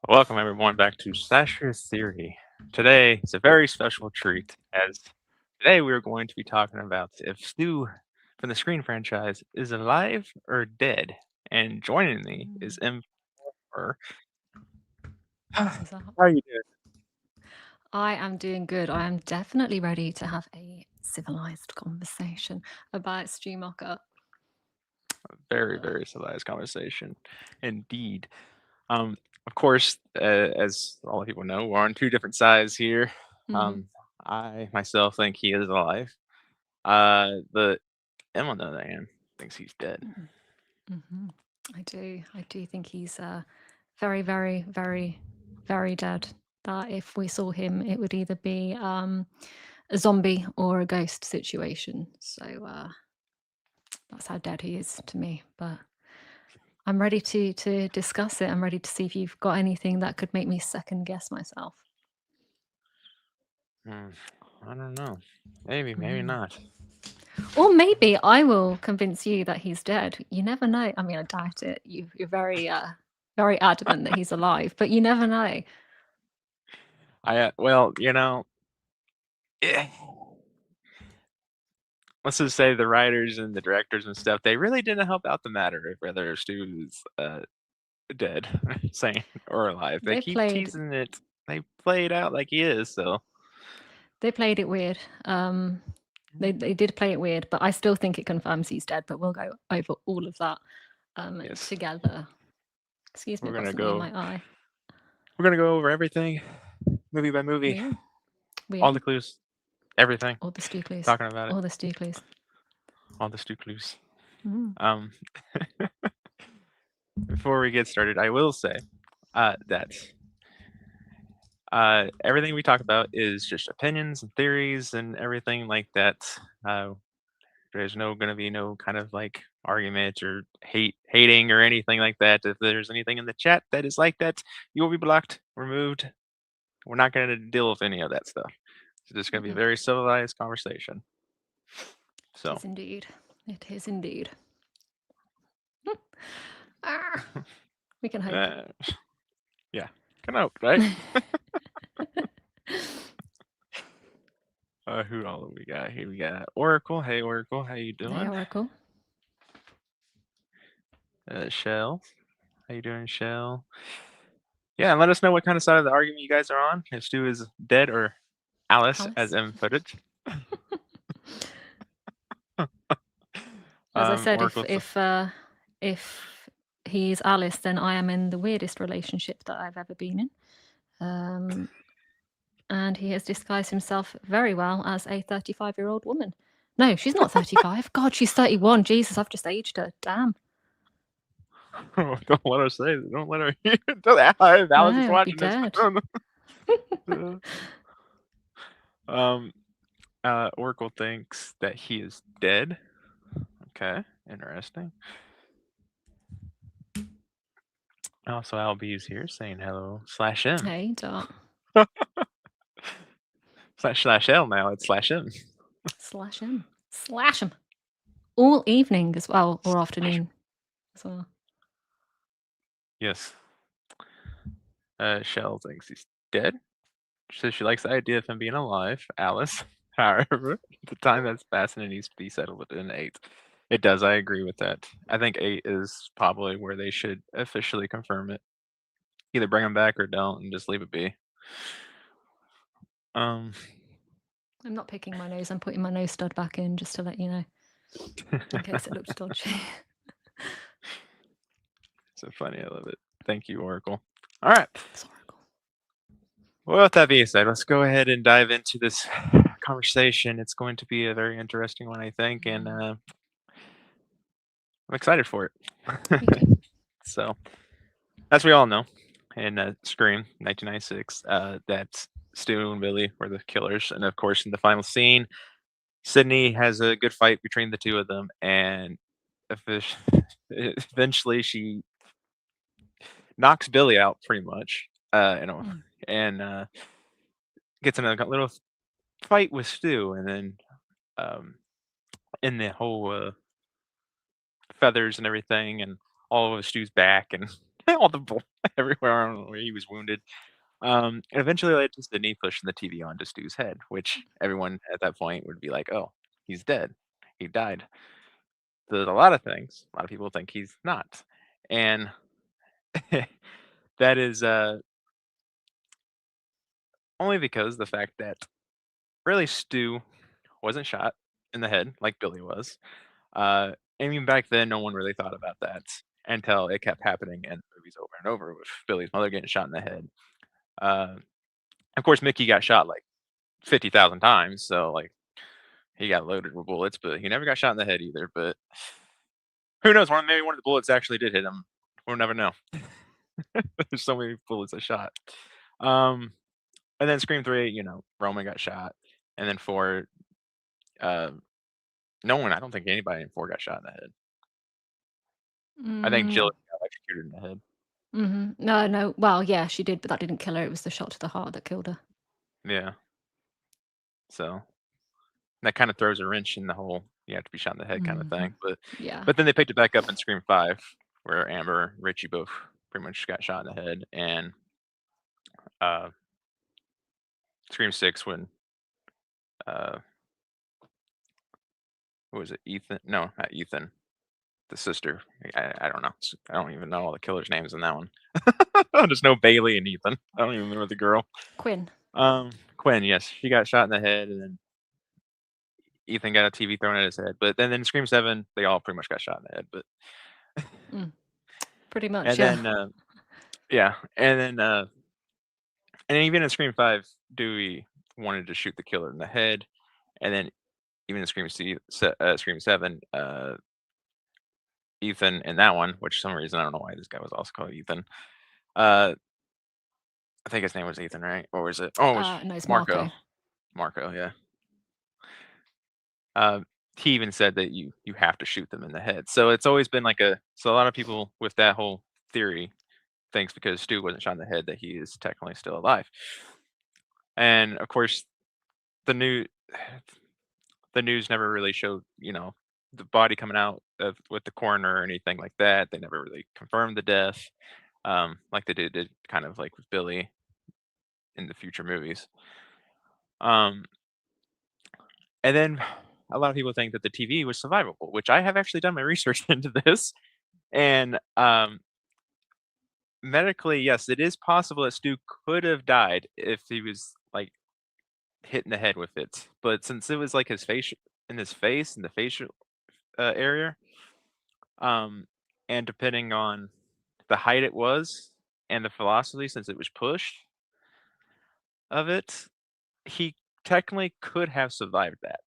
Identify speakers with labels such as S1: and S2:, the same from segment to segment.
S1: Welcome everyone back to Slasher Theory. Today is a very special treat as today we are going to be talking about if Stu from the Screen franchise is alive or dead. And joining me is
S2: Mm.
S1: M. Horrher. How
S2: What's up?
S1: are you doing?
S2: I am doing good. I am definitely ready to have a civilized conversation about Stu Mocker.
S1: Very, very civilized conversation. Indeed. Of course, as all the people know, we're on two different sides here.
S2: Mm-hmm.
S1: Um, I myself think he is alive. But M on the other hand thinks he's dead.
S2: Mm-hmm. I do. I do think he's very, very, very, very dead. That if we saw him, it would either be a zombie or a ghost situation. So that's how dead he is to me. But I'm ready to discuss it. I'm ready to see if you've got anything that could make me second guess myself.
S1: Hmm, I don't know. Maybe, maybe
S2: Mm.
S1: not.
S2: Or maybe I will convince you that he's dead. You never know. I mean, I doubt it. You're very, very adamant that he's alive, but you never know.
S1: Well, eh, let's just say the writers and the directors and stuff, they really didn't help out the matter of whether Stu is dead, sane, or alive. They
S2: They
S1: keep
S2: played,
S1: teasing it. They play it out like he is. So
S2: they played it weird. They did play it weird, but I still think it confirms he's dead. But we'll go over all of that
S1: yes,
S2: together. Excuse me,
S1: we're
S2: I've got
S1: gonna
S2: something in
S1: go.
S2: my eye.
S1: We're gonna go over everything, movie by movie,
S2: We are, we
S1: all
S2: are.
S1: the clues, everything.
S2: All the Stu clues,
S1: Talking about it,
S2: all the Stu clues.
S1: all the Stu clues.
S2: Mm.
S1: Um, before we get started, I will say that everything we talk about is just opinions and theories and everything like that. Uh, there's no going to be no kind of like argument or hating or anything like that. If there's anything in the chat that is like that, you will be blocked, removed. We're not going to deal with any of that stuff. It's just going to be a
S2: Mm-mm.
S1: very civilized conversation.
S2: It
S1: So,
S2: is indeed. It is indeed. Ah, we can hope.
S1: uh, yeah, can hope, right? Who all do we got here? We got Oracle. Hey, Oracle, how you
S2: Hey,
S1: doing?
S2: Oracle.
S1: Shell, how you doing, Shell? Yeah, and let us know what kind of side of the argument you guys are on. If Stu is dead or Alice, as
S2: Alice.
S1: M put it.
S2: As I said,
S1: Oracle.
S2: if he's Alice, then I am in the weirdest relationship that I've ever been in. And he has disguised himself very well as a 35-year-old woman. No, she's not 35. God, she's 31. Jesus, I've just aged her. Damn.
S1: Don't let her say it. Don't let her hear it. If Alice is
S2: No, I'd be
S1: watching this.
S2: dead.
S1: um, Oracle thinks that he is dead. Okay, interesting. Also, Albie's here saying hello. Slash M.
S2: Hey, Dot.
S1: Slash L now. It's slash M.
S2: Slash him. Slash him. All evening as well, or
S1: Slash.
S2: afternoon as well.
S1: Yes. Shell thinks he's dead. She says she likes the idea of him being alive. Alice, however, the time that's passing it needs to be settled within 8. It does. I agree with that. I think 8 is probably where they should officially confirm it. Either bring him back or don't, and just leave it be. Um,
S2: I'm not picking my nose. I'm putting my nose stud back in just to let you know, in case it looks dodgy.
S1: so funny. I love it. Thank you, Oracle. All right.
S2: It's Oracle.
S1: Well, with that being said, let's go ahead and dive into this conversation. It's going to be a very interesting one, I think, and I'm excited for
S2: Me
S1: it.
S2: too.
S1: So, as we all know, in Scream 1996, that Stu and Billy were the killers, and of course, in the final scene, Sydney has a good fight between the two of them, and effic- eventually she knocks Billy out pretty much,
S2: Mm.
S1: and gets in a little fight with Stu, and then um, in the whole feathers and everything, and all of Stu's back, and all the bull everywhere where he was wounded. And eventually led to Sydney pushing the TV onto Stu's head, which everyone at that point would be like, "Oh, he's dead. He died." There's a lot of things. A lot of people think he's not, and that is only because the fact that really Stu wasn't shot in the head like Billy was. I mean, back then, no one really thought about that until it kept happening in movies over and over with Billy's mother getting shot in the head. Uh, of course, Mickey got shot like 50,000 times, so like he got loaded with bullets, but he never got shot in the head either. But who knows? Maybe one of the bullets actually did hit him. We'll never know. There's so many bullets I shot. Um, and then Scream 3, Roman got shot, and then 4, uh, no one. I don't think anybody in 4 got shot in the head. I think Jill
S2: No.
S1: got electrocuted in the head.
S2: No, no. Well, yeah, she did, but that didn't kill her. It was the shot to the heart that killed her.
S1: Yeah. So that kind of throws a wrench in the whole you have to be shot in the head kind of thing.
S2: Yeah.
S1: But then they picked it back up in Scream 5, where Amber and Richie both pretty much got shot in the head, and uh, Scream 6 when what was it? Ethan? No, not Ethan. The sister. I don't know. I don't even know all the killers' names in that one. I just know Bailey and Ethan. I don't even remember the girl.
S2: Quinn.
S1: Quinn. Yes, she got shot in the head, and then Ethan got a TV thrown at his head. But then in Scream 7, they all pretty much got shot in the head. But
S2: Pretty much,
S1: and
S2: yeah.
S1: then yeah, and even in Scream 5, Dewey wanted to shoot the killer in the head, and then even in Scream 7, Ethan in that one, which for some reason I don't know why this guy was also called Ethan. I think his name was Ethan, right? Or was it? Oh, it was
S2: No, it's
S1: Marco.
S2: Marco.
S1: Marco, yeah. He even said that you have to shoot them in the head. So it's always been like so a lot of people with that whole theory thinks because Stu wasn't shot in the head that he is technically still alive. And of course, the new the news never really showed, the body coming out with the coroner or anything like that. They never really confirmed the death, like they did kind of like with Billy in the future movies. Um, and then a lot of people think that the TV was survivable, which I have actually done my research into this. And medically, yes, it is possible that Stu could have died if he was like hit in the head with it. But since it was like his face in the facial area, and depending on the height it was and the velocity, since it was pushed of it, he technically could have survived that.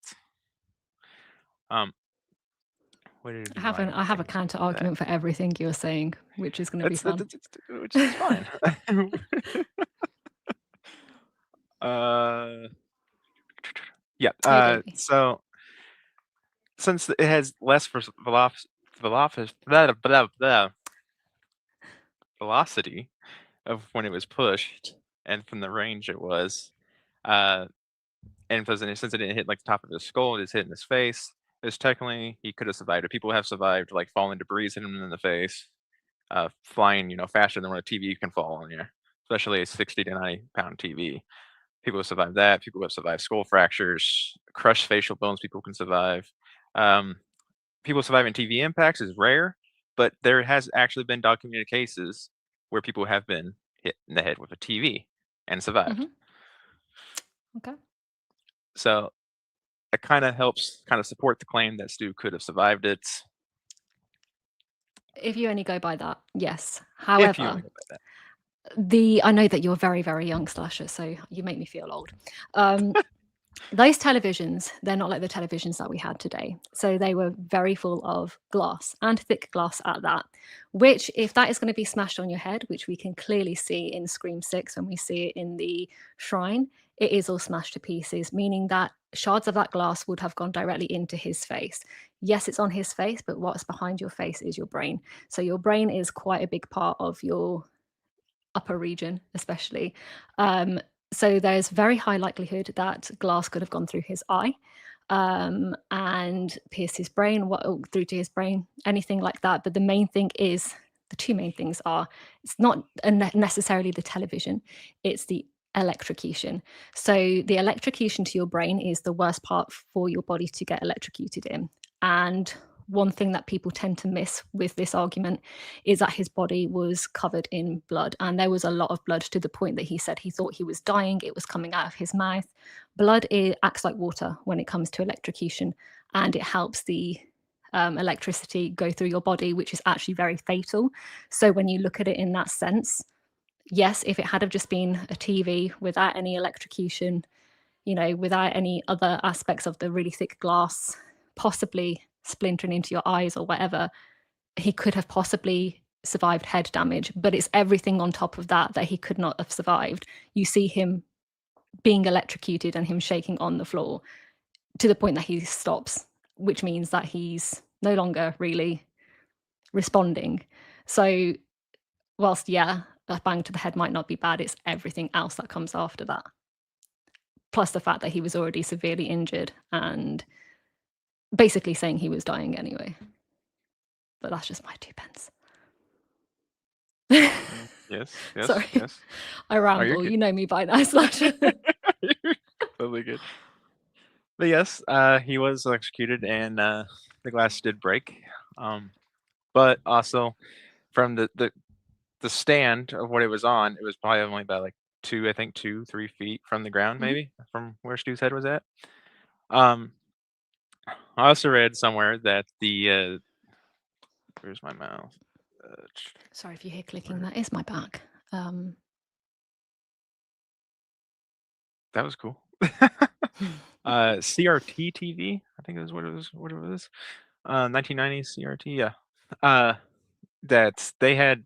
S1: What did
S2: I have a counter argument for everything you're saying, which is going to be fun.
S1: Which is fine. Yeah. So since it has less velocity of when it was pushed, and from the range it was, and since it didn't hit like the top of his skull, it just hit in his face. It's technically he could have survived it. People have survived like falling debris hitting him in the face, flying, faster than what a TV can fall on you, especially a 60 to 90-pound TV. People have survived that. People have survived skull fractures, crushed facial bones. People can survive. People surviving TV impacts is rare, but there has actually been documented cases where people have been hit in the head with a TV and survived.
S2: Okay.
S1: So it kind of helps support the claim that Stu could have survived it.
S2: If you only go by that, yes.
S1: If you only
S2: However,
S1: go by that.
S2: I know that you're very, very young, Slasher, so you make me feel old. Those televisions, they're not like the televisions that we had today. So they were very full of glass, and thick glass at that, which if that is going to be smashed on your head, which we can clearly see in Scream 6 when we see it in the shrine, it is all smashed to pieces, meaning that shards of that glass would have gone directly into his face. Yes, it's on his face, but what's behind your face is your brain. So your brain is quite a big part of your upper region, especially. So there's very high likelihood that glass could have gone through his eye and pierced his brain, through to his brain, anything like that. But the main thing is the two main things are, it's not necessarily the television, it's the electrocution. So the electrocution to your brain is the worst part for your body to get electrocuted in. And one thing that people tend to miss with this argument is that his body was covered in blood, and there was a lot of blood, to the point that he said he thought he was dying. It was coming out of his mouth. Blood acts like water when it comes to electrocution, and it helps the electricity go through your body, which is actually very fatal. So when you look at it in that sense, yes, if it had have just been a TV without any electrocution, without any other aspects of the really thick glass possibly splintering into your eyes or whatever, he could have possibly survived head damage. But it's everything on top of that he could not have survived. You see him being electrocuted and him shaking on the floor to the point that he stops, which means that he's no longer really responding. So whilst, yeah, a bang to the head might not be bad, it's everything else that comes after that. Plus the fact that he was already severely injured and basically saying he was dying anyway. But that's just my 2 pence.
S1: Yes.
S2: Sorry.
S1: Yes.
S2: I ramble. You know me by now, Slasher.
S1: Totally good. But yes, he was electrocuted, and the glass did break. But also, from the stand of what it was on, it was probably only about like 2-3 feet from the ground, maybe from where Stu's head was at. I also read somewhere that the where's my mouse?
S2: Sorry if you hear clicking. That is my back.
S1: That was cool. CRT TV, I think is what it was. 1990 CRT, yeah. That they had.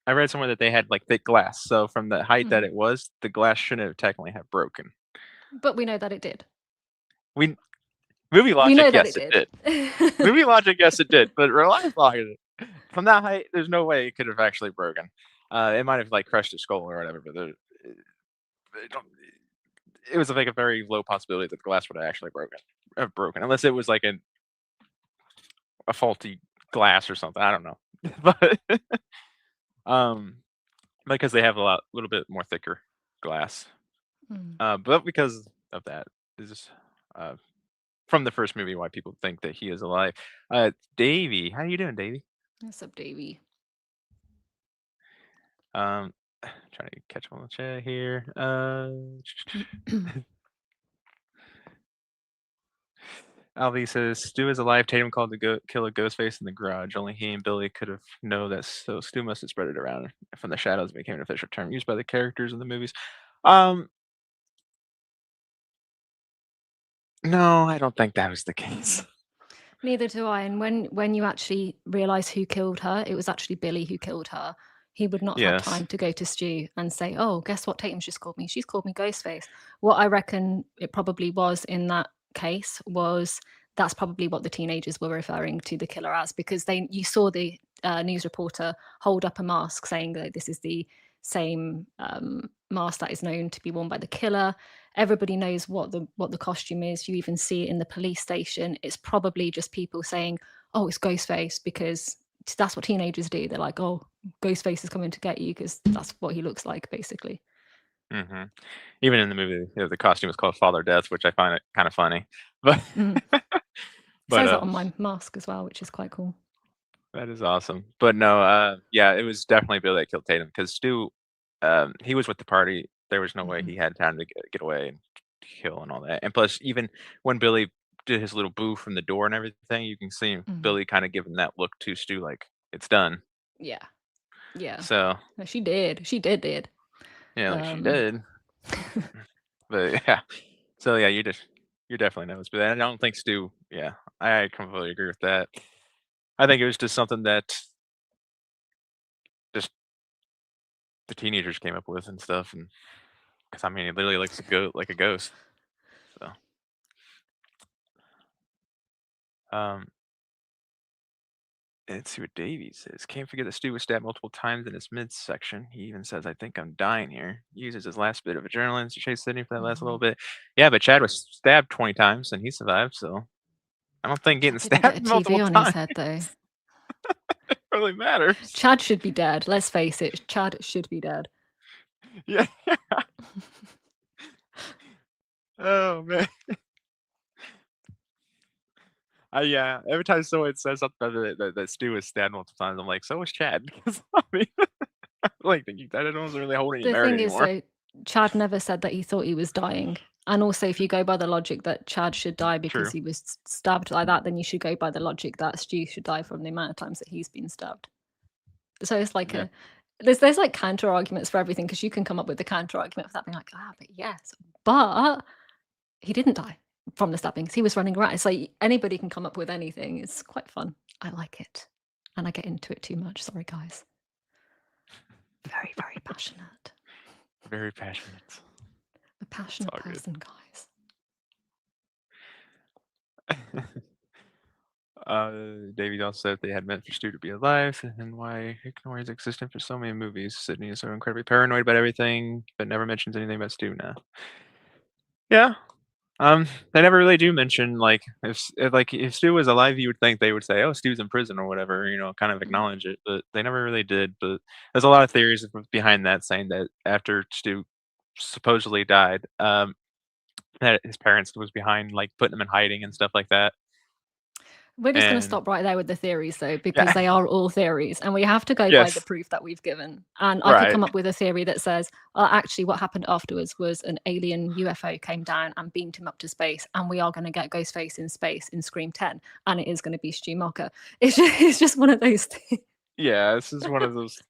S1: I read somewhere that they had like thick glass, so from the height that it was, the glass shouldn't have technically have broken.
S2: But we know that it did.
S1: Movie logic,
S2: we know
S1: yes,
S2: that it
S1: did. Movie logic, yes, it did. But real life logic, from that height, there's no way it could have actually broken. It might have like crushed his skull or whatever, but it was like a very low possibility that the glass would have actually broken, unless it was like a faulty glass or something. I don't know, but because they have a little bit more thicker glass, but because of that, is from the first movie why people think that he is alive. Davey, how you doing, Davey?
S2: What's up, Davey?
S1: Trying to catch him on the chat here. Alvy says Stu is alive. Tatum called to kill a ghost face in the garage. Only he and Billy could have known that. So Stu must have spread it around from the shadows. It became an official term used by the characters in the movies. No, I don't think that was the case.
S2: Neither do I. And when you actually realize who killed her, it was actually Billy who killed her. He would not have time to go to Stu and say, "Oh, guess what? Tatum's just called me. She's called me Ghostface." What I reckon it probably was in that case was that's probably what the teenagers were referring to the killer as, because you saw the news reporter hold up a mask saying that this is the same mask that is known to be worn by the killer. Everybody knows what the costume is. You even see it in the police station. It's probably just people saying, "Oh, it's Ghostface," because that's what teenagers do. They're like, "Oh, Ghostface is coming to get you," because that's what he looks like, basically.
S1: Even in the movie, the costume was called Father Death, which I find it kind of funny. But
S2: but says that on my mask as well, which is quite cool.
S1: That is awesome. But no, yeah, it was definitely Billy that killed Tatum, because Stu, he was with the party. There was no way he had time to get away and kill and all that. And plus, even when Billy did his little boo from the door and everything, you can see Billy kind of giving that look to Stu, like it's done.
S2: Yeah.
S1: So
S2: no, she did. She did.
S1: Yeah, like she did. But yeah, so yeah, you definitely know this. But I don't think Stu. Yeah, I completely agree with that. I think it was just something that just the teenagers came up with and stuff, and because I mean, it literally looks like a ghost. So, let's see what Davey says. Can't forget that Stu was stabbed multiple times in his midsection. He even says, "I think I'm dying here." He uses his last bit of adrenaline to chase Sydney for that last little bit. Yeah, but Chad was stabbed 20 times and he survived. So I don't think getting stabbed multiple times.
S2: On his head though.
S1: really matters.
S2: Chad should be dead. Let's face it. Chad should be dead.
S1: Yeah. Oh man. Yeah. Every time someone says something that Stu is dead multiple times, I'm like, so is Chad. Because I mean, like thinking that doesn't really hold any
S2: The
S1: merit
S2: thing is,
S1: anymore.
S2: though, Chad never said that he thought he was dying. And also, if you go by the logic that Chad should die because
S1: True.
S2: he was stabbed like that, then you should go by the logic that Stu should die from the amount of times that he's been stabbed. So it's like
S1: Yeah.
S2: there's like counter arguments for everything, because you can come up with the counter argument for that being like, but yes, but he didn't die from the stabbings. He was running around. It's like anybody can come up with anything. It's quite fun. I like it. And I get into it too much. Sorry, guys. Very, very passionate.
S1: Very passionate.
S2: A passionate
S1: all good.
S2: person, guys.
S1: Davey also said if they had meant for Stu to be alive, and why ignore his existence for so many movies. Sydney is so incredibly paranoid about everything, but never mentions anything about Stu now. Yeah. They never really do mention like if Stu was alive, you would think they would say, "Oh, Stu's in prison" or whatever, kind of acknowledge it, but they never really did. But there's a lot of theories behind that, saying that after Stu supposedly died, that his parents was behind like putting him in hiding and stuff like that.
S2: We're just going to
S1: And
S2: stop right there with the theories, though, because
S1: yeah,
S2: they are all theories, and we have to go by the
S1: yes,
S2: proof that we've given. And I could
S1: right,
S2: come up with a theory that says, actually, what happened afterwards was an alien UFO came down and beamed him up to space, and we are going to get Ghostface in space in Scream 10, and it is going to be Stu Mocker. It's just one of those things.
S1: yeah. This is one of those.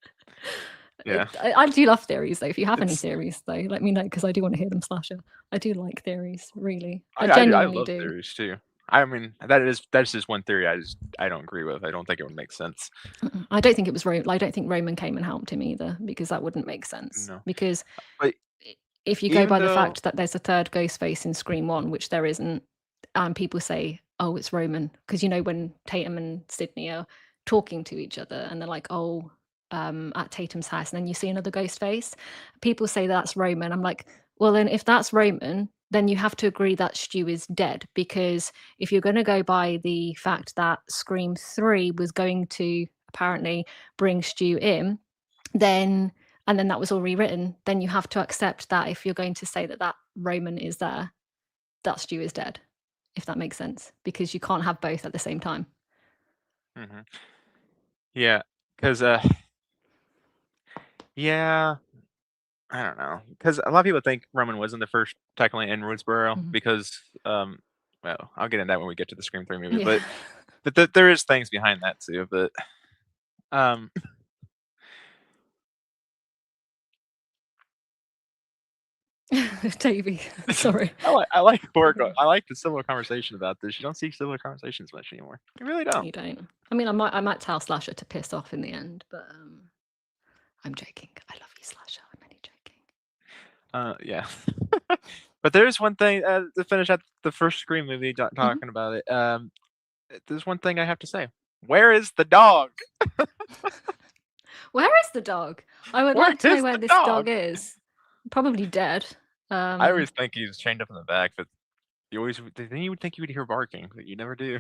S1: Yeah,
S2: I do love theories, though. If you have any
S1: it's
S2: theories, though, let me know, because I do want to hear them, Slasher. I do like theories, really. I
S1: I
S2: genuinely
S1: love
S2: do.
S1: theories too. I mean, that's just one theory I don't agree with. I don't think it would make sense.
S2: I don't think it was I don't think Roman came and helped him either, because that wouldn't make sense.
S1: No,
S2: Because
S1: but
S2: if you go
S1: even
S2: by the
S1: though
S2: fact that there's a third ghost face in Scream 1, which there isn't, and people say, oh, it's Roman, because when Tatum and Sydney are talking to each other and they're like, oh, at Tatum's house, and then you see another ghost face, people say that's Roman. I'm like, well, then if that's Roman, then you have to agree that Stu is dead, because if you're going to go by the fact that Scream 3 was going to apparently bring Stu in, then and then that was all rewritten, then you have to accept that if you're going to say that Roman is there, that Stu is dead, if that makes sense, because you can't have both at the same time.
S1: hmm yeah, because yeah, I don't know, because a lot of people think Roman wasn't the first technically in Woodsboro
S2: Mhm.
S1: because well, I'll get into that when we get to the Scream 3 movie,
S2: Yeah.
S1: but there is things behind that too, but um
S2: Davey, sorry.
S1: I like work. I like the similar conversation about this. You don't see similar conversations much anymore. You really don't.
S2: You don't. I mean, I might tell Slasher to piss off in the end, but I'm joking. I love you, Slasher. I'm only joking.
S1: Yeah. But there's one thing to finish up the first Scream movie talking about it. There's one thing I have to say. Where is the dog?
S2: Where is the dog? I would
S1: Where
S2: like to know
S1: is
S2: where
S1: the
S2: this
S1: dog?
S2: dog is. Probably dead.
S1: I always think he's chained up in the back, but then you would think you would hear barking, but you never do.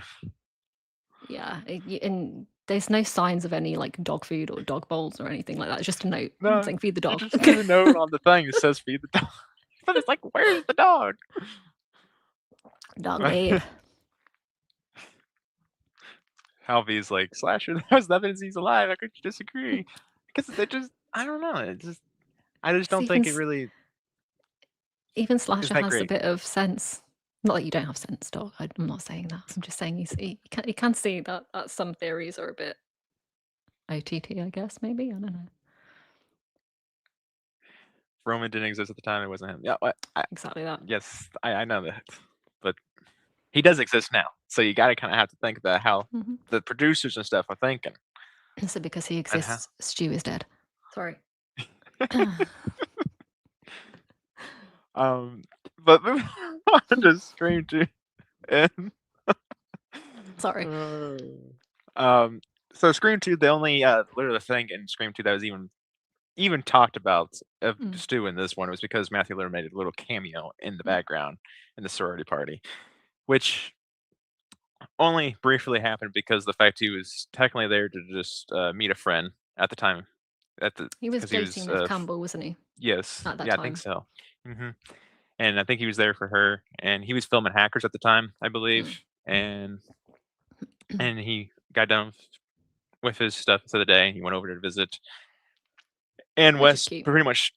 S2: Yeah, and there's no signs of any like dog food or dog bowls or anything like that. It's just a note
S1: No,
S2: saying feed the
S1: they
S2: dog.
S1: just leave a note on the thing that says feed the dog. But it's like, where's the dog?
S2: Dog babe.
S1: Halvey's like, Slasher, there's evidence he's alive. How could you disagree? Because they just, I don't know. I just don't think it really
S2: Even
S1: is
S2: Slasher
S1: that
S2: has a
S1: great.
S2: bit of sense. Not that you don't have sense, dog. I'm not saying that. I'm just saying you can see that some theories are a bit OTT, I guess, maybe. I don't know.
S1: Roman didn't exist at the time. It wasn't him. Yeah,
S2: Exactly that.
S1: yes, I know that. But he does exist now. So you got to kind of have to think about how
S2: Mhm.
S1: the producers and stuff are thinking.
S2: So because he
S1: And how.
S2: exists, Stu is dead. Sorry.
S1: But moving on to Scream 2. And,
S2: Sorry.
S1: so Scream 2, the only literally thing in Scream 2 that was even talked about of Stu in this one was because Matthew Lillard made a little cameo in the background in the sorority party, which only briefly happened because the fact he was technically there to just meet a friend at the time, at the
S2: He was
S1: because he
S2: dating
S1: was
S2: Liv Campbell, wasn't he,
S1: yes,
S2: at that
S1: yeah, I think
S2: time?
S1: so. hmm And I think he was there for her, and he was filming Hackers at the time, I believe,
S2: Mm.
S1: and he got done with his stuff for the day. He went over to visit, and
S2: Which is
S1: Wes
S2: cute.
S1: pretty much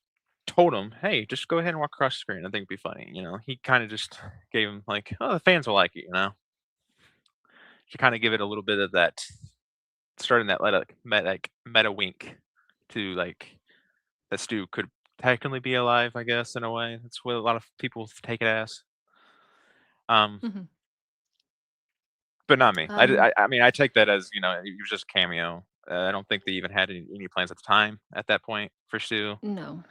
S1: told him, "Hey, just go ahead and walk across the screen. I think it'd be funny." He kind of just gave him like, "Oh, the fans will like it." To kind of give it a little bit of that, starting that meta wink to like that Stu could technically be alive. I guess in a way, that's what a lot of people take it as. Um,
S2: Mhm.
S1: but not me.
S2: Um,
S1: I mean, I take that as it was just a cameo. I don't think they even had any plans at the time at that point for Stu.
S2: no.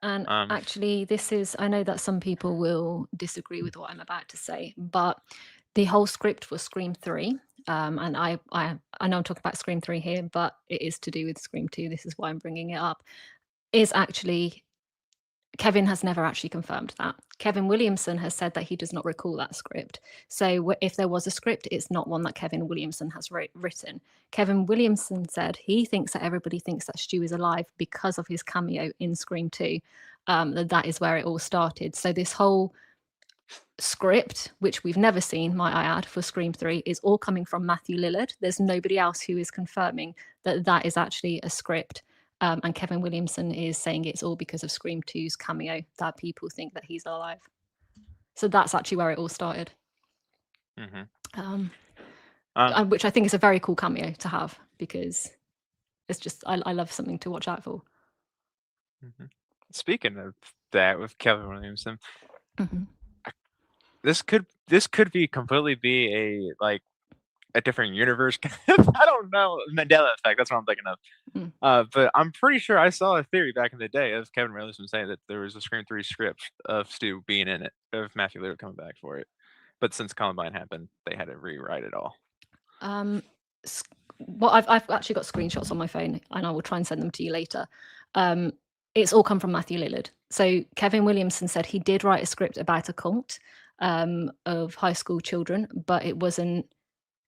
S2: And
S1: Um,
S2: actually, this is, I know that some people will disagree with what I'm about to say, but the whole script for Scream 3, and I know I'm talking about Scream 3 here, but it is to do with Scream 2. This is why I'm bringing it up. Is actually, Kevin has never actually confirmed that. Kevin Williamson has said that he does not recall that script. So if there was a script, it's not one that Kevin Williamson has written. Kevin Williamson said he thinks that everybody thinks that Stu is alive because of his cameo in Scream 2. That is where it all started. So this whole script, which we've never seen, might I add, for Scream 3, is all coming from Matthew Lillard. There's nobody else who is confirming that that is actually a script. And Kevin Williamson is saying it's all because of Scream 2's cameo that people think that he's alive. So that's actually where it all started,
S1: mhm.
S2: which I think is a very cool cameo to have because it's just, I love something to watch out for.
S1: Mhm. Speaking of that, with Kevin Williamson,
S2: Mm-hmm.
S1: this could completely be a different universe. I don't know, Mandela effect. That's what I'm thinking of.
S2: Mm.
S1: But I'm pretty sure I saw a theory back in the day of Kevin Williamson saying that there was a Scream 3 script of Stu being in it, of Matthew Lillard coming back for it. But since Columbine happened, they had to rewrite it all.
S2: Um, well, I've actually got screenshots on my phone, and I will try and send them to you later. It's all come from Matthew Lillard. So Kevin Williamson said he did write a script about a cult of high school children, but it wasn't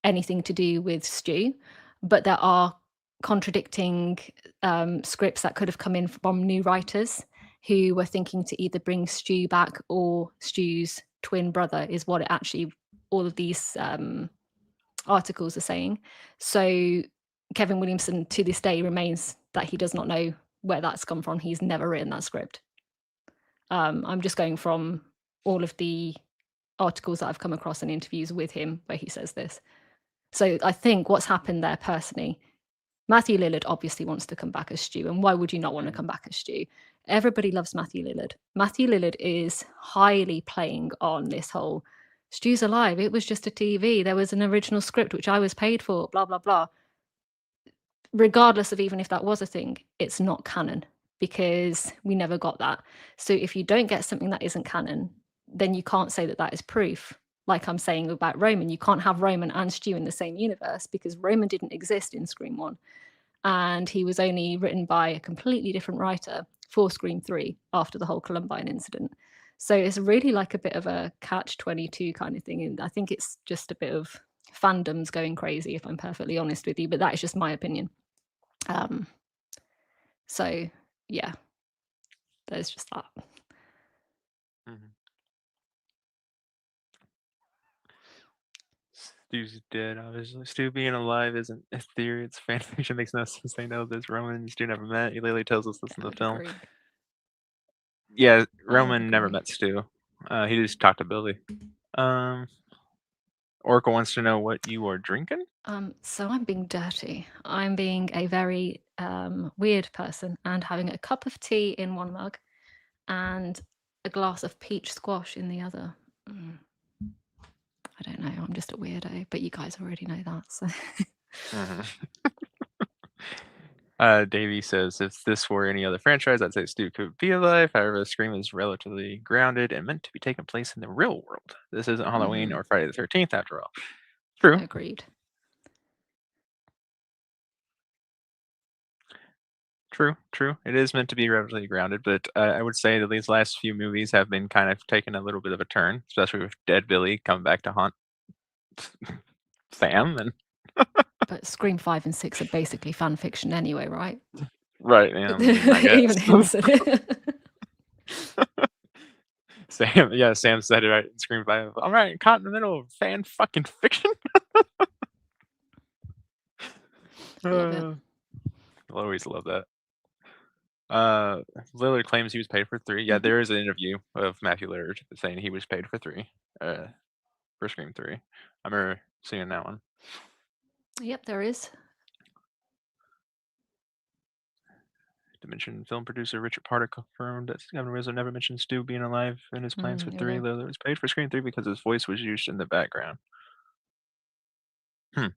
S2: anything to do with Stu. But there are contradicting scripts that could have come in from new writers who were thinking to either bring Stu back or Stu's twin brother, is what it actually, all of these articles are saying. So Kevin Williamson to this day remains that he does not know where that's come from. He's never written that script. I'm just going from all of the articles that I've come across in interviews with him where he says this. So I think what's happened there personally, Matthew Lillard obviously wants to come back as Stu, and why would you not want to come back as Stu? Everybody loves Matthew Lillard. Matthew Lillard is highly playing on this whole Stu's alive. It was just a TV. There was an original script which I was paid for, blah, blah, blah. Regardless of even if that was a thing, it's not canon because we never got that. So if you don't get something that isn't canon, then you can't say that that is proof. Like I'm saying about Roman, you can't have Roman and Stu in the same universe because Roman didn't exist in Scream 1 and he was only written by a completely different writer for Scream 3 after the whole Columbine incident. So it's really like a bit of a catch-22 kind of thing. And I think it's just a bit of fandoms going crazy, if I'm perfectly honest with you. But that is just my opinion. So yeah, there's just that.
S1: Mhm. Stu's dead, obviously. Stu being alive isn't a theory, it's fan fiction. Makes no sense. They know this. Roman and Stu never met. He literally tells us this in
S2: I
S1: the
S2: would
S1: film.
S2: agree.
S1: Yeah,
S2: I would
S1: Roman never
S2: agree.
S1: met Stu. He just talked to Billy. Oracle wants to know what you are drinking.
S2: So I'm being dirty. I'm being a very weird person and having a cup of tea in one mug and a glass of peach squash in the other. I don't know. I'm just a weirdo, but you guys already know that. So
S1: Mhm. Davey says, if this were any other franchise, I'd say Stu could be alive. However, Scream is relatively grounded and meant to be taking place in the real world. This isn't Halloween or Friday the 13th, after all. True.
S2: agreed.
S1: True. It is meant to be relatively grounded, but I would say that these last few movies have been kind of taking a little bit of a turn, especially with Dead Billy coming back to haunt Sam and
S2: But Scream 5 and 6 are basically fan fiction anyway, right?
S1: right, yeah, I mean, I
S2: Even
S1: guess.
S2: hints at it.
S1: Sam said it right in Scream 5. All right, caught in the middle of fan fucking fiction.
S2: Love it.
S1: I'll always love that. Lillard claims he was paid for 3. Yeah,
S2: Mhm.
S1: there is an interview of Matthew Lillard saying he was paid for 3, for Scream 3. I remember seeing that one.
S2: Yep, there is.
S1: Dimension film producer Richard Parter confirmed that Kevin Rizzo never mentioned Stu being alive in his plans for 3.
S2: Okay.
S1: Lillard was paid for Scream 3 because his voice was used in the background. Huh.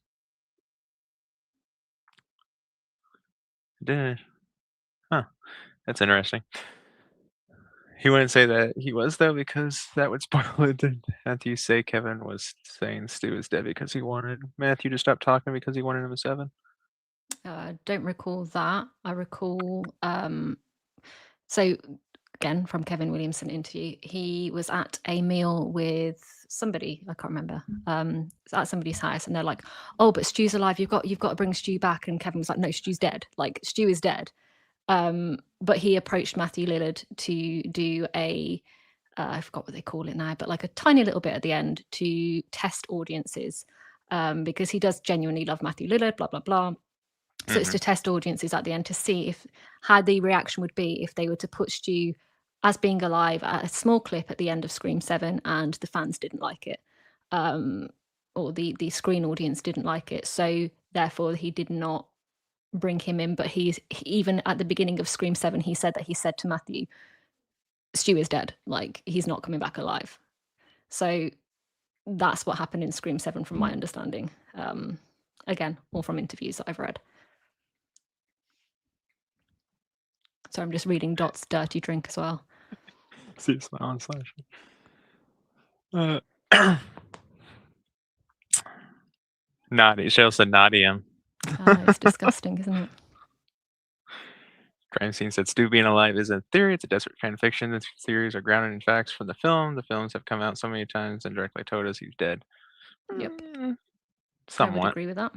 S1: That's interesting. He wouldn't say that he was, though, because that would spoil it. Did Matthew say Kevin was saying Stu is dead because he wanted Matthew to stop talking because he wanted him a 7?
S2: Don't recall that. I recall. So again, from Kevin Williamson interview, he was at a meal with somebody, I can't remember. It's at somebody's house, and they're like, "Oh, but Stu's alive. You've got to bring Stu back." And Kevin was like, "No, Stu's dead. Like Stu is dead." But he approached Matthew Lillard to do a I forgot what they call it now, but like a tiny little bit at the end to test audiences, because he does genuinely love Matthew Lillard, blah blah blah. So it's to test audiences at the end to see if how the reaction would be if they were to put Stu as being alive at a small clip at the end of Scream 7 and the fans didn't like it, or the screen audience didn't like it. So therefore he did not bring him in. But even at the beginning of Scream 7, he said to Matthew, Stu is dead. Like, he's not coming back alive. So that's what happened in Scream 7 from my understanding. Again, all from interviews that I've read. So I'm just reading Dot's dirty drink as well.
S1: See, it's not on slash. Naughty. Cheryl said naughty him.
S2: It's disgusting, isn't it?
S1: Crime Scene said Stu being alive isn't a theory, it's a desperate fan fiction. The theories are grounded in facts from the film. The films have come out so many times and directly told us he's dead.
S2: Yep.
S1: Somewhat.
S2: I would agree with that.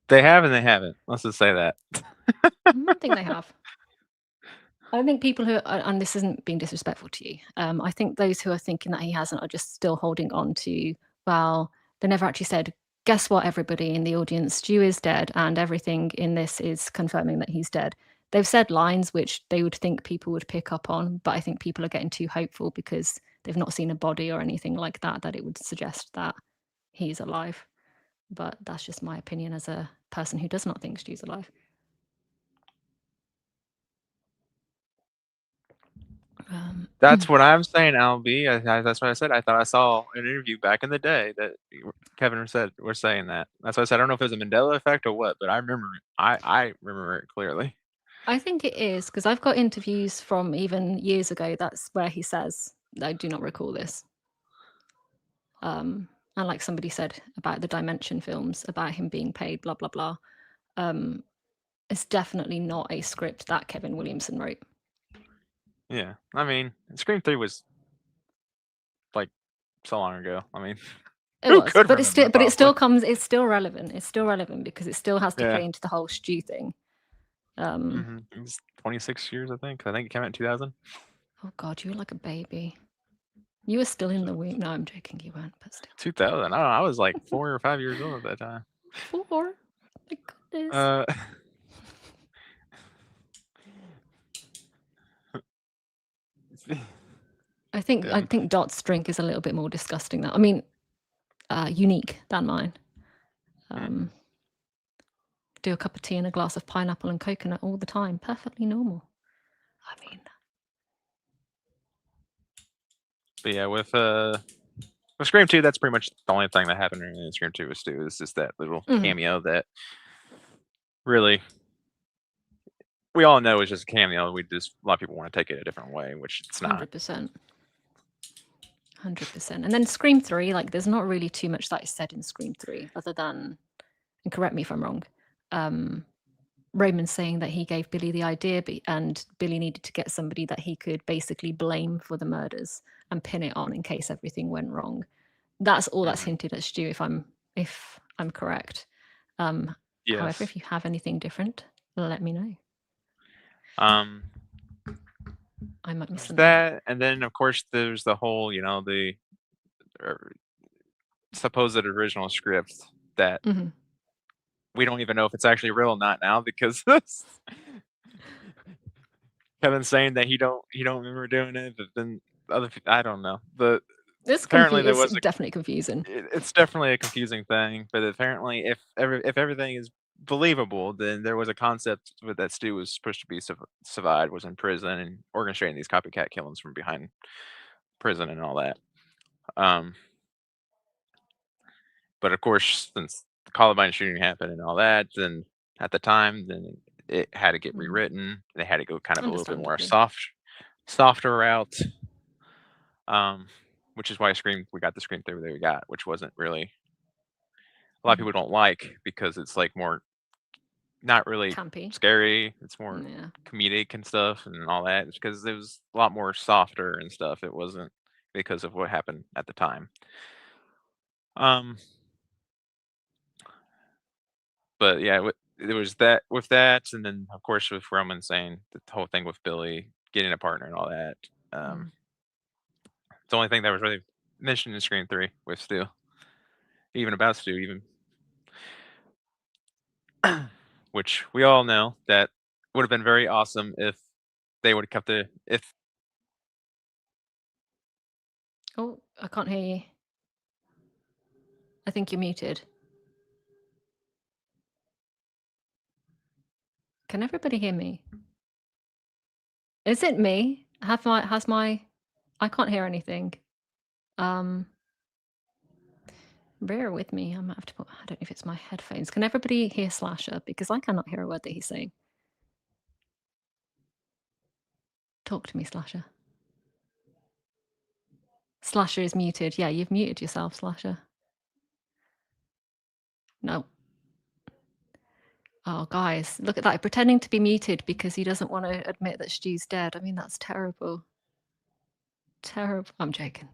S1: They have and they haven't. Let's just say that.
S2: I think they have. I think people who, and this isn't being disrespectful to you, I think those who are thinking that he hasn't are just still holding on to, well, they never actually said, guess what, everybody in the audience, Stu is dead, and everything in this is confirming that he's dead. They've said lines which they would think people would pick up on, but I think people are getting too hopeful because they've not seen a body or anything like that, that it would suggest that he's alive. But that's just my opinion as a person who does not think Stu's alive.
S1: That's what I'm saying, LB. That's what I said. I thought I saw an interview back in the day that Kevin said we're saying that. That's why I said I don't know if it was a Mandela effect or what, but I remember it. I remember it clearly.
S2: I think it is, because I've got interviews from even years ago. That's where he says, I do not recall this. And like somebody said about the Dimension films, about him being paid, blah, blah, blah. It's definitely not a script that Kevin Williamson wrote.
S1: Yeah. I mean, Scream 3 was like so long ago. I mean,
S2: it was, but it still comes, it's still relevant. It's still relevant because it still has to play into the whole Stu thing.
S1: It was 26 years, I think. I think it came out in 2000.
S2: Oh God, you were like a baby. You were still in the womb. No, I'm joking. You weren't, but still.
S1: 2000. I don't know. I was like 4 or 5 years old at that time.
S2: 4? My goodness. I think Dot's drink is a little bit more disgusting. I mean, unique than mine. Do a cup of tea and a glass of pineapple and coconut all the time. Perfectly normal. I mean.
S1: But yeah, with Scream 2, that's pretty much the only thing that happened in Scream 2 with Stu. Is just that little cameo that really we all know is just a cameo. A lot of people want to take it a different way, which it's not.
S2: 100%. And then Scream 3, like, there's not really too much that is said in Scream 3, other than, and correct me if I'm wrong, Roman saying that he gave Billy the idea, and Billy needed to get somebody that he could basically blame for the murders and pin it on in case everything went wrong. That's all that's
S1: Mhm.
S2: hinted at Stu, if I'm correct. However,
S1: Yes.
S2: if you have anything different, let me know.
S1: Um,
S2: I might miss
S1: there's
S2: something.
S1: that, and then of course there's the whole, the er, supposed original script that
S2: Mhm.
S1: we don't even know if it's actually real or not now because Kevin's saying that he don't remember doing it, but then I don't know. But apparently there
S2: It's
S1: was a
S2: definitely confusing.
S1: it's definitely a confusing thing, but apparently if everything is believable, then there was a concept that Stu was supposed to be survived, was in prison and orchestrating these copycat killings from behind prison and all that. Um, but of course, since the Columbine shooting happened and all that, then at the time, then it had to get
S2: Mm.
S1: rewritten. They had to go kind of a little bit more
S2: Understandably.
S1: softer route. Um, which is why Scream we got the Scream 3 that we got, which wasn't really a lot of
S2: Mhm.
S1: people don't like because it's like more not really
S2: Campy.
S1: scary. It's more
S2: Yeah.
S1: comedic and stuff and all that. It's because it was a lot more softer and stuff. It wasn't because of what happened at the time. Um, but yeah, there was that with that, and then of course with Roman saying the whole thing with Billy getting a partner and all that.
S2: Mm.
S1: It's the only thing that was really mentioned in Scream 3 with Stu, even about Stu, even which we all know that would have been very awesome if they would have kept the if
S2: Oh, I can't hear you. I think you're muted. Can everybody hear me? Is it me? I can't hear anything. Bear with me. I might have to put, I don't know if it's my headphones. Can everybody hear Slasher? Because I cannot hear a word that he's saying. Talk to me, Slasher. Slasher is muted. Yeah, you've muted yourself, Slasher. No. Oh, guys, look at that. Pretending to be muted because he doesn't want to admit that Stu's dead. I mean, that's terrible. Terrible. I'm joking.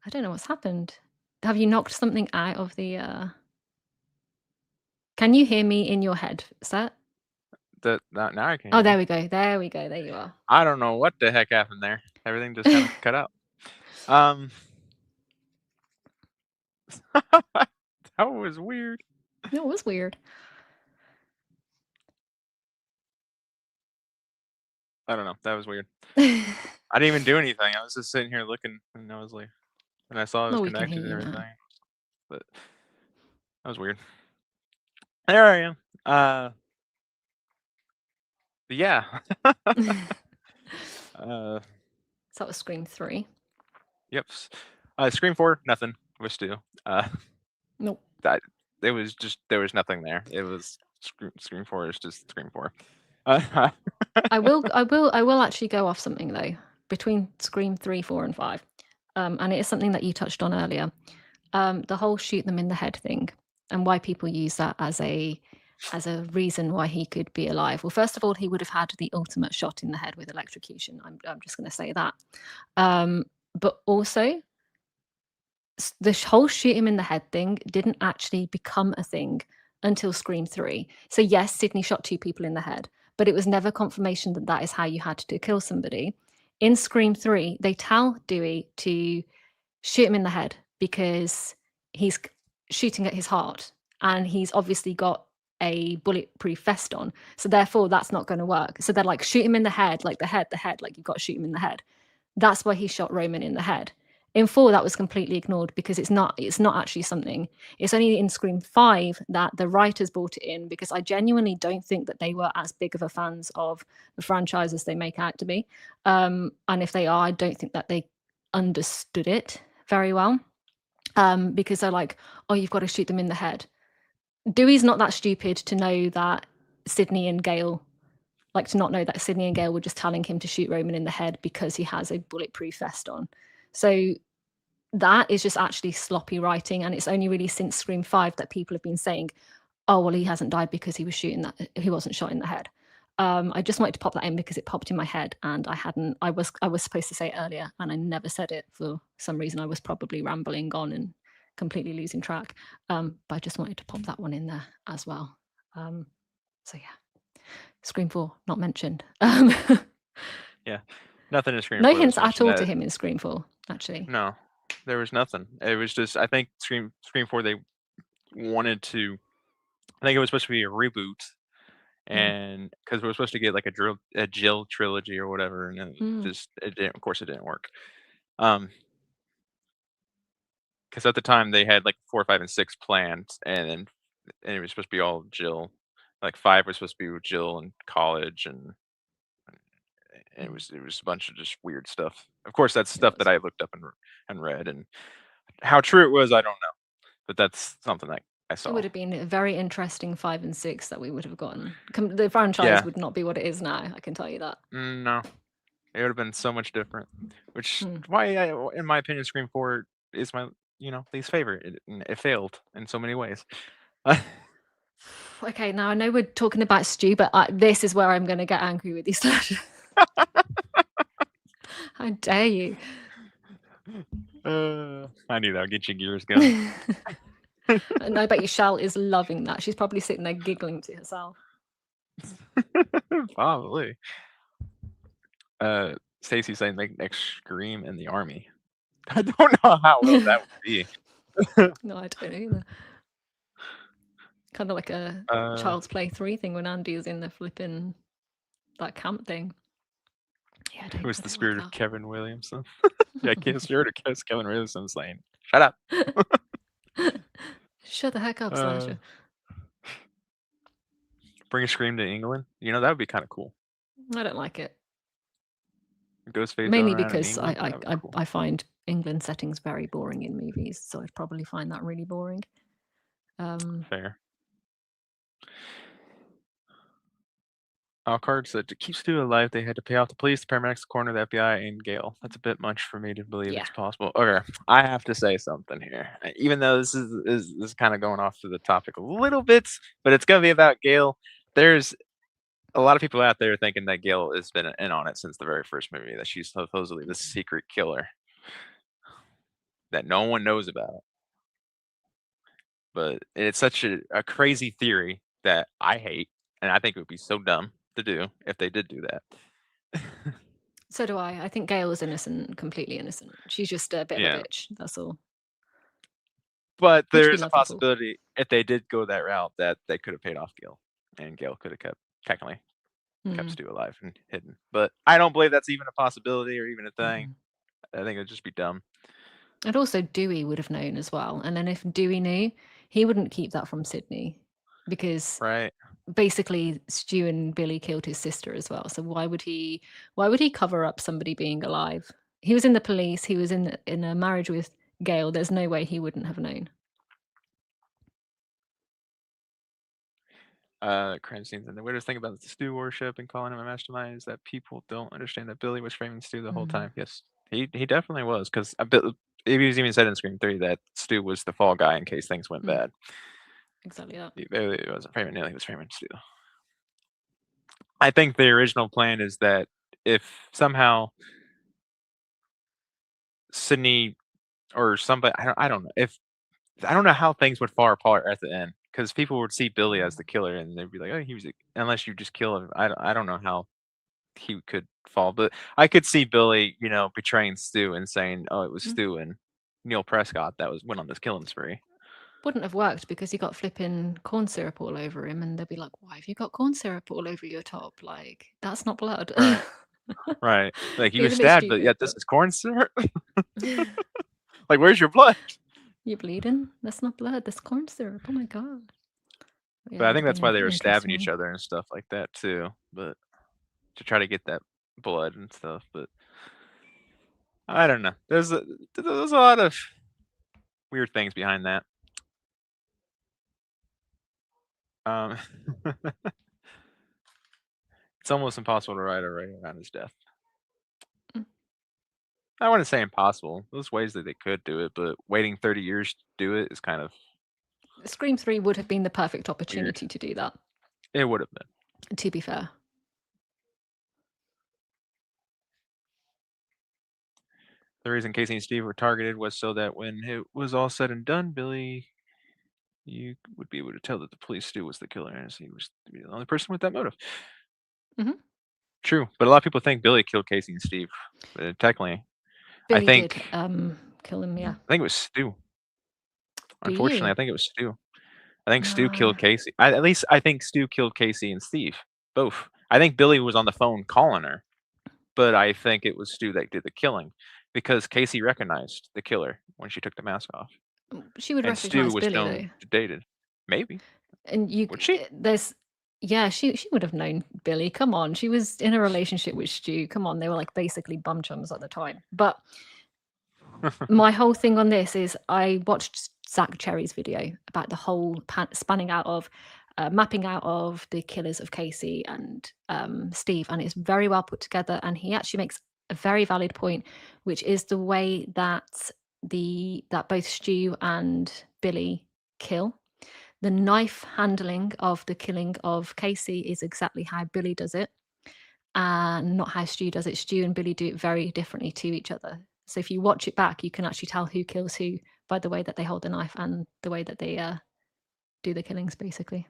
S2: I don't know what's happened. Have you knocked something out of the... Can you hear me in your head? Is that...
S1: now I can
S2: Oh,
S1: hear
S2: there
S1: you.
S2: we go. There we go. There you are.
S1: I don't know what the heck happened there. Everything just kind of cut out. Um, that was weird.
S2: No, it was weird.
S1: I don't know. That was weird. I didn't even do anything. I was just sitting here looking, and I was like, and I saw it was
S2: Well, we can hear
S1: connected and
S2: you now.
S1: everything, but that was weird. There I am. But yeah. uh,
S2: So that was Scream 3.
S1: yep. Scream 4, nothing. Wish to.
S2: Nope.
S1: That it was just there was nothing there. It was Scream 4 is just Scream 4.
S2: I will actually go off something though between Scream 3, 4, and 5, and it is something that you touched on earlier. The whole shoot them in the head thing, and why people use that as a reason why he could be alive. Well, first of all, he would have had the ultimate shot in the head with electrocution. I'm just going to say that. But also, the whole shoot him in the head thing didn't actually become a thing until Scream 3. So yes, Sydney shot 2 people in the head, but it was never confirmation that that is how you had to kill somebody. In Scream 3, they tell Dewey to shoot him in the head because he's shooting at his heart, and he's obviously got a bulletproof vest on. So therefore that's not going to work. So they're like, shoot him in the head, like the head, like you've got to shoot him in the head. That's why he shot Roman in the head. In 4, that was completely ignored because it's not actually something. It's only in Scream 5 that the writers brought it in, because I genuinely don't think that they were as big of a fans of the franchise as they make out to be. And if they are, I don't think that they understood it very well, because they're like, oh, you've got to shoot them in the head. Dewey's not that stupid to know that Sydney and Gale, like to not know that Sydney and Gale were just telling him to shoot Roman in the head because he has a bulletproof vest on. So that is just actually sloppy writing, and it's only really since Scream 5 that people have been saying, oh, well, he hasn't died because he wasn't shot in the head. I just wanted to pop that in because it popped in my head, and I was supposed to say it earlier, and I never said it for some reason. I was probably rambling on and completely losing track. But I just wanted to pop that one in there as well. So yeah, Scream 4 not mentioned.
S1: Yeah, nothing in Scream
S2: No
S1: 4 was
S2: hints at
S1: mentioned.
S2: all to him in Scream 4, actually.
S1: No, there was nothing. It was just I think Scream 4 they wanted to. I think it was supposed to be a reboot, and because we were supposed to get like a Jill trilogy or whatever, and
S2: Mm.
S1: it didn't. Of course, it didn't work. Because at the time they had like 4, 5, and 6 planned, and it was supposed to be all Jill. Like 5 was supposed to be with Jill in college, and it was a bunch of just weird stuff. Of course, that's
S2: It
S1: stuff that
S2: was.
S1: I looked up and read, and how true it was, I don't know, but that's something that I
S2: It
S1: saw.
S2: would have been a very interesting 5 and 6 that we would have gotten. The franchise
S1: Yeah,
S2: would not be what it is now, I can tell you that.
S1: no, it would have been so much different. Which
S2: Hmm.
S1: why, in my opinion, Scream 4 is my least favorite. It failed in so many ways.
S2: Okay, now I know we're talking about Stu, but this is where I'm going to get angry with you, Slash. How dare you?
S1: I knew that would get your gears going.
S2: And I bet you Shell is loving that. She's probably sitting there giggling to herself.
S1: Probably. Stacy's saying like next Scream in the Army. I don't know how well that would be.
S2: No, I don't either. Kind of like a Child's Play 3 thing when Andy is in the flipping that camp thing. Yeah,
S1: It was
S2: I
S1: the
S2: don't like
S1: spirit of
S2: that.
S1: Kevin Williamson. Yeah, spirit of Kevin Williamson saying, "Shut up."
S2: Shut the heck up, Slasher.
S1: Bring a Scream to England. That would be kind of cool.
S2: I don't like it.
S1: Ghostface going
S2: Mainly
S1: around in
S2: because
S1: England. That would be cool.
S2: I find England settings very boring in movies, so I'd probably find that really boring.
S1: Fair. Card said to keep Stu alive, they had to pay off the police, the paramedics, the coroner, the FBI, and Gale. That's a bit much for me to believe
S2: Yeah.
S1: it's possible. Okay, I have to say something here. Even though this is kind of going off to the topic a little bit, but it's gonna be about Gale. There's a lot of people out there thinking that Gale has been in on it since the very first movie, that she's supposedly the secret killer that no one knows about. But it's such a crazy theory that I hate, and I think it would be so dumb to do if they did do that.
S2: So do I. I think Gail is innocent, completely innocent. She's just a bit of a
S1: Yeah.
S2: bitch. That's all.
S1: But
S2: Which
S1: there
S2: we
S1: is a
S2: love her for.
S1: possibility if they did go that route that they could have paid off Gale, and Gale could have technically kept Stu alive and hidden. But I don't believe that's even a possibility or even a thing. I think it'd just be dumb.
S2: And also Dewey would have known as well. And then if Dewey knew, he wouldn't keep that from Sydney because
S1: Right.
S2: basically Stu and Billy killed his sister as well. So why would he cover up somebody being alive? He was in the police, he was in a marriage with Gail. There's no way he wouldn't have known.
S1: Cranston's and the weirdest thing about the Stu worship and calling him a mastermind is that people don't understand that Billy was framing Stu the whole time. Yes, he definitely was, because it was even said in Scream 3 that Stu was the fall guy in case things went bad.
S2: Exactly that.
S1: He wasn't framing Neil, he was framing Stu. I think the original plan is that if somehow Sydney or somebody, I don't know, if I don't know how things would fall apart at the end, because people would see Billy as the killer and they'd be like, "Oh, he was," unless you just kill him. I don't know how he could fall, but I could see Billy, betraying Stu and saying, "Oh, it was Stu and Neil Prescott that went on this killing spree."
S2: Wouldn't have worked because he got flipping corn syrup all over him, and they'd be like, "Why have you got corn syrup all over your top? Like, that's not blood."
S1: Right, right. Like he
S2: It was
S1: was
S2: a bit
S1: stabbed, but
S2: stupid,
S1: yet this
S2: but
S1: is corn syrup. Like, where's your blood?
S2: you're bleeding. That's not blood. That's corn syrup. Oh my god. Yeah,
S1: But
S2: it
S1: I
S2: would
S1: think
S2: have
S1: that's
S2: been
S1: why
S2: an
S1: they were stabbing
S2: interesting
S1: each
S2: one.
S1: other and stuff like that too. But to try to get that blood and stuff. But I don't know. There's a lot of weird things behind that. Um, it's almost impossible to write a writing around his death. I wouldn't say impossible. There's ways that they could do it, but waiting 30 years to do it is kind of
S2: Scream 3 would have been the perfect
S1: weird.
S2: opportunity to do that,
S1: It would have been.
S2: to be fair.
S1: the reason Casey and Steve were targeted was so that when it was all said and done, Billy, you would be able to tell that the police Stu was the killer, as he was the only person with that motive.
S2: Mhm.
S1: True, but a lot of people think Billy killed Casey and Steve. But technically, I
S2: Billy did,
S1: think
S2: kill him, yeah.
S1: I think it was Stu.
S2: Do
S1: Unfortunately,
S2: you?
S1: I think it was Stu. I think Stu
S2: Uh,
S1: killed Casey. At least I think Stu killed Casey and Steve, both. I think Billy was on the phone calling her, but I think it was Stu that did the killing because Casey recognized the killer when she took the mask off,
S2: she would
S1: and Stu
S2: recognize
S1: was
S2: Billy,
S1: known
S2: though.
S1: to dated. Maybe
S2: And
S1: would she?
S2: there's yeah, she would have known Billy. Come on, she was in a relationship with Stu. Come on, they were like basically bum chums at the time. But my whole thing on this is I watched Zach Cherry's video about the whole spanning out of mapping out of the killers of Casey and Steve, and it's very well put together. And he actually makes a very valid point, which is the way that that both Stu and Billy kill. The knife handling of the killing of Casey is exactly how Billy does it, and not how Stu does it. Stu and Billy do it very differently to each other. So if you watch it back, you can actually tell who kills who by the way that they hold the knife and the way that they do the killings, basically.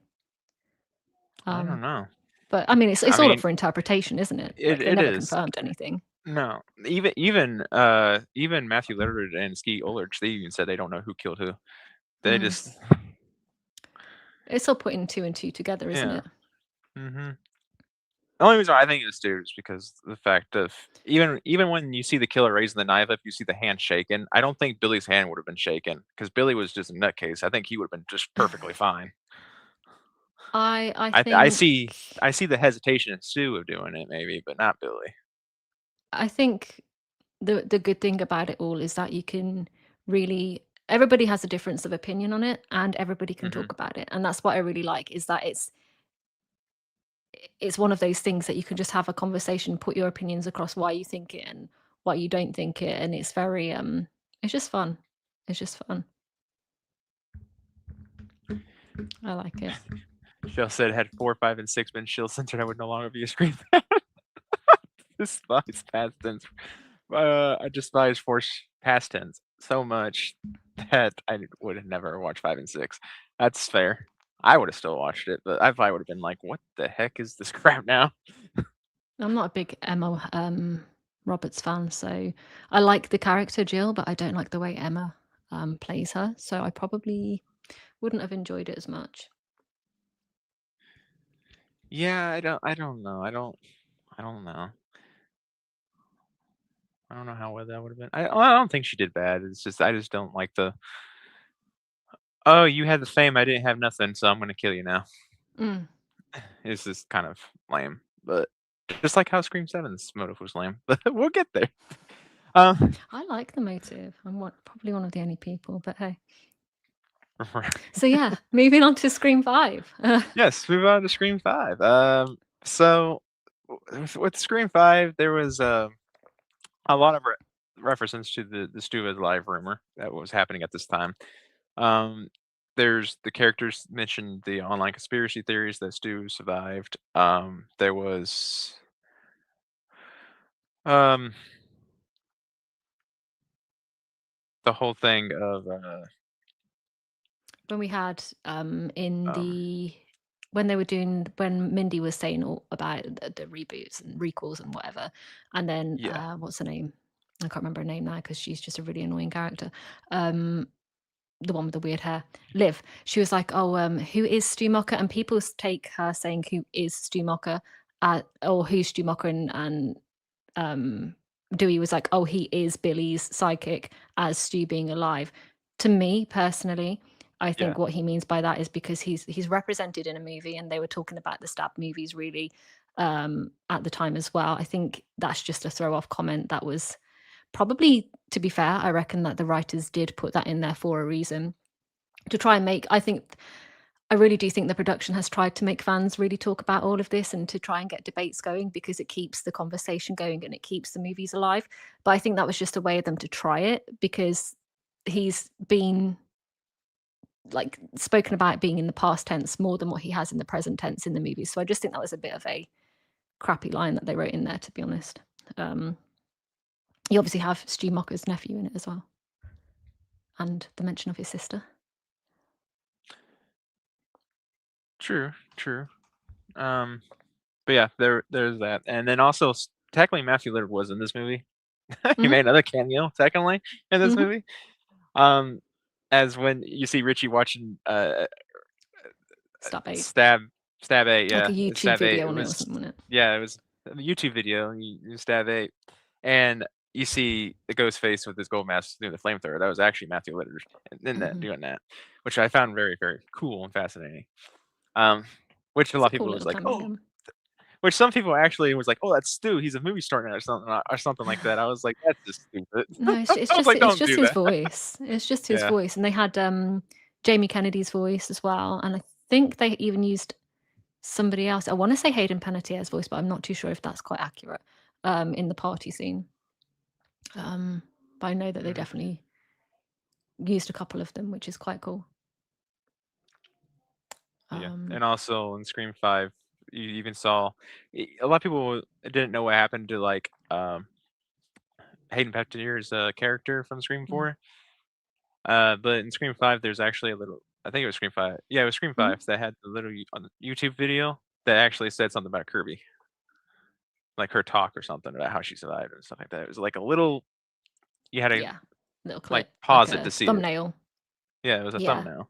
S1: I don't know.
S2: But I mean,
S1: I
S2: it's all up
S1: mean,
S2: for interpretation, isn't it? Like they
S1: it
S2: never
S1: is.
S2: confirmed anything.
S1: No, even Matthew Lillard and Ski Ulrich, they even said they don't know who killed who. They just
S2: It's all putting two and two together, isn't
S1: yeah.
S2: it?
S1: Mm-hmm. The only reason I think it was Stu is because the fact of even when you see the killer raising the knife up, you see the hand shaking. I don't think Billy's hand would have been shaken because Billy was just a nutcase. I think he would have been just perfectly fine.
S2: I
S1: I I
S2: think
S1: see I see the hesitation in Stu of doing it maybe, but not Billy.
S2: I think the good thing about it all is that you can really everybody has a difference of opinion on it and everybody can
S1: Hmm.
S2: talk about it. And that's what I really like is that it's one of those things that you can just have a conversation, put your opinions across why you think it and why you don't think it. And it's very it's just fun. It's just fun. I like it.
S1: Shell said had 4, 5, and 6 been Shill censored, I would no longer be a Scream fan. Despise past tense. I despise past tense so much that I would have never watched 5 and 6. That's fair. I would have still watched it, but I probably would have been like, "What the heck is this crap now?"
S2: I'm not a big Emma Roberts fan, so I like the character Jill, but I don't like the way Emma plays her. So I probably wouldn't have enjoyed it as much.
S1: Yeah, I don't know. I don't know. I don't know how well that would have been. I don't think she did bad. It's just I just don't like the, "Oh, you had the fame, I didn't have nothing, so I'm gonna kill you now."
S2: Mm.
S1: It's just kind of lame, but just like how Scream 7's motive was lame, but we'll get there.
S2: I like the motive. I'm probably one of the only people, but hey.
S1: Right.
S2: So yeah, moving on to Scream 5.
S1: Yes, move on to Scream 5. So with Scream 5, there was a lot of references to the Stu is Alive rumor that was happening at this time. Um, there's the characters mentioned the online conspiracy theories that Stu survived. There was um, the whole thing of
S2: When we had in
S1: um,
S2: when they were doing when Mindy was saying all about the reboots and recalls and whatever, and then
S1: yeah,
S2: what's her name? I can't remember her name now because she's just a really annoying character. Um, the one with the weird hair, Liv. She was like, "Oh, who is Stu Mocker?" And people take her saying, "Who is Stu Mocker?" Or who's Stu Mocker? And Dewey was like, "Oh, he is Billy's psychic as Stu being alive." To me personally, I
S1: yeah,
S2: think what he means by that is because he's represented in a movie, and they were talking about the Stab movies really at the time as well. I think that's just a throw off comment that was probably, to be fair, I reckon that the writers did put that in there for a reason to try and make. I really do think the production has tried to make fans really talk about all of this and to try and get debates going because it keeps the conversation going and it keeps the movies alive. But I think that was just a way of them to try it because he's been like spoken about being in the past tense more than what he has in the present tense in the movies. So I just think that was a bit of a crappy line that they wrote in there, to be honest. You obviously have Stu Mocker's nephew in it as well, and the mention of his sister.
S1: True, true. Um, but yeah, there's that, and then also technically Matthew Lillard was in this movie. He
S2: Mhm.
S1: made another cameo technically in this
S2: Mhm.
S1: movie. Um, as when you see Richie watching
S2: Stab 8.
S1: stab stab eight,
S2: Like
S1: yeah,
S2: a YouTube
S1: stab eight.
S2: video
S1: It
S2: on it or
S1: was
S2: something, wasn't it?
S1: yeah, it was a YouTube video. You stab eight, and you see the ghost face with his gold mask doing the flamethrower. That was actually Matthew Lillard in that
S2: Mhm.
S1: doing that, which I found very very cool and fascinating. Um, which a
S2: It's
S1: lot
S2: a
S1: of
S2: cool
S1: people was
S2: little
S1: like,
S2: cameo
S1: oh,
S2: again.
S1: which some people actually was like, oh, that's Stu. He's a movie star now or something like that. I was like, that's just stupid.
S2: No, it's
S1: I was
S2: just
S1: like,
S2: it's
S1: don't
S2: just
S1: do
S2: his
S1: that.
S2: voice. It's just his
S1: Yeah.
S2: voice, and they had, Jamie Kennedy's voice as well, and I think they even used somebody else. I wanna say Hayden Panettiere's voice, but I'm not too sure if that's quite accurate, in the party scene. But I know that they
S1: Mhm.
S2: definitely used a couple of them, which is quite cool.
S1: Yeah,
S2: Um,
S1: and also in Scream 5, you even saw a lot of people didn't know what happened to like Hayden Panettiere's character from Scream
S2: mm,
S1: 4. But in Scream 5, there's actually a little. I think it was Scream 5. Yeah, it was Scream
S2: mhm,
S1: 5 that had the little on the YouTube video that actually said something about Kirby, like her talk or something about how she survived and stuff like that. It was like a little. You had to
S2: yeah, little
S1: like
S2: clip, like
S1: pause it to
S2: a
S1: see it.
S2: thumbnail.
S1: Yeah, it was a
S2: Yeah.
S1: thumbnail.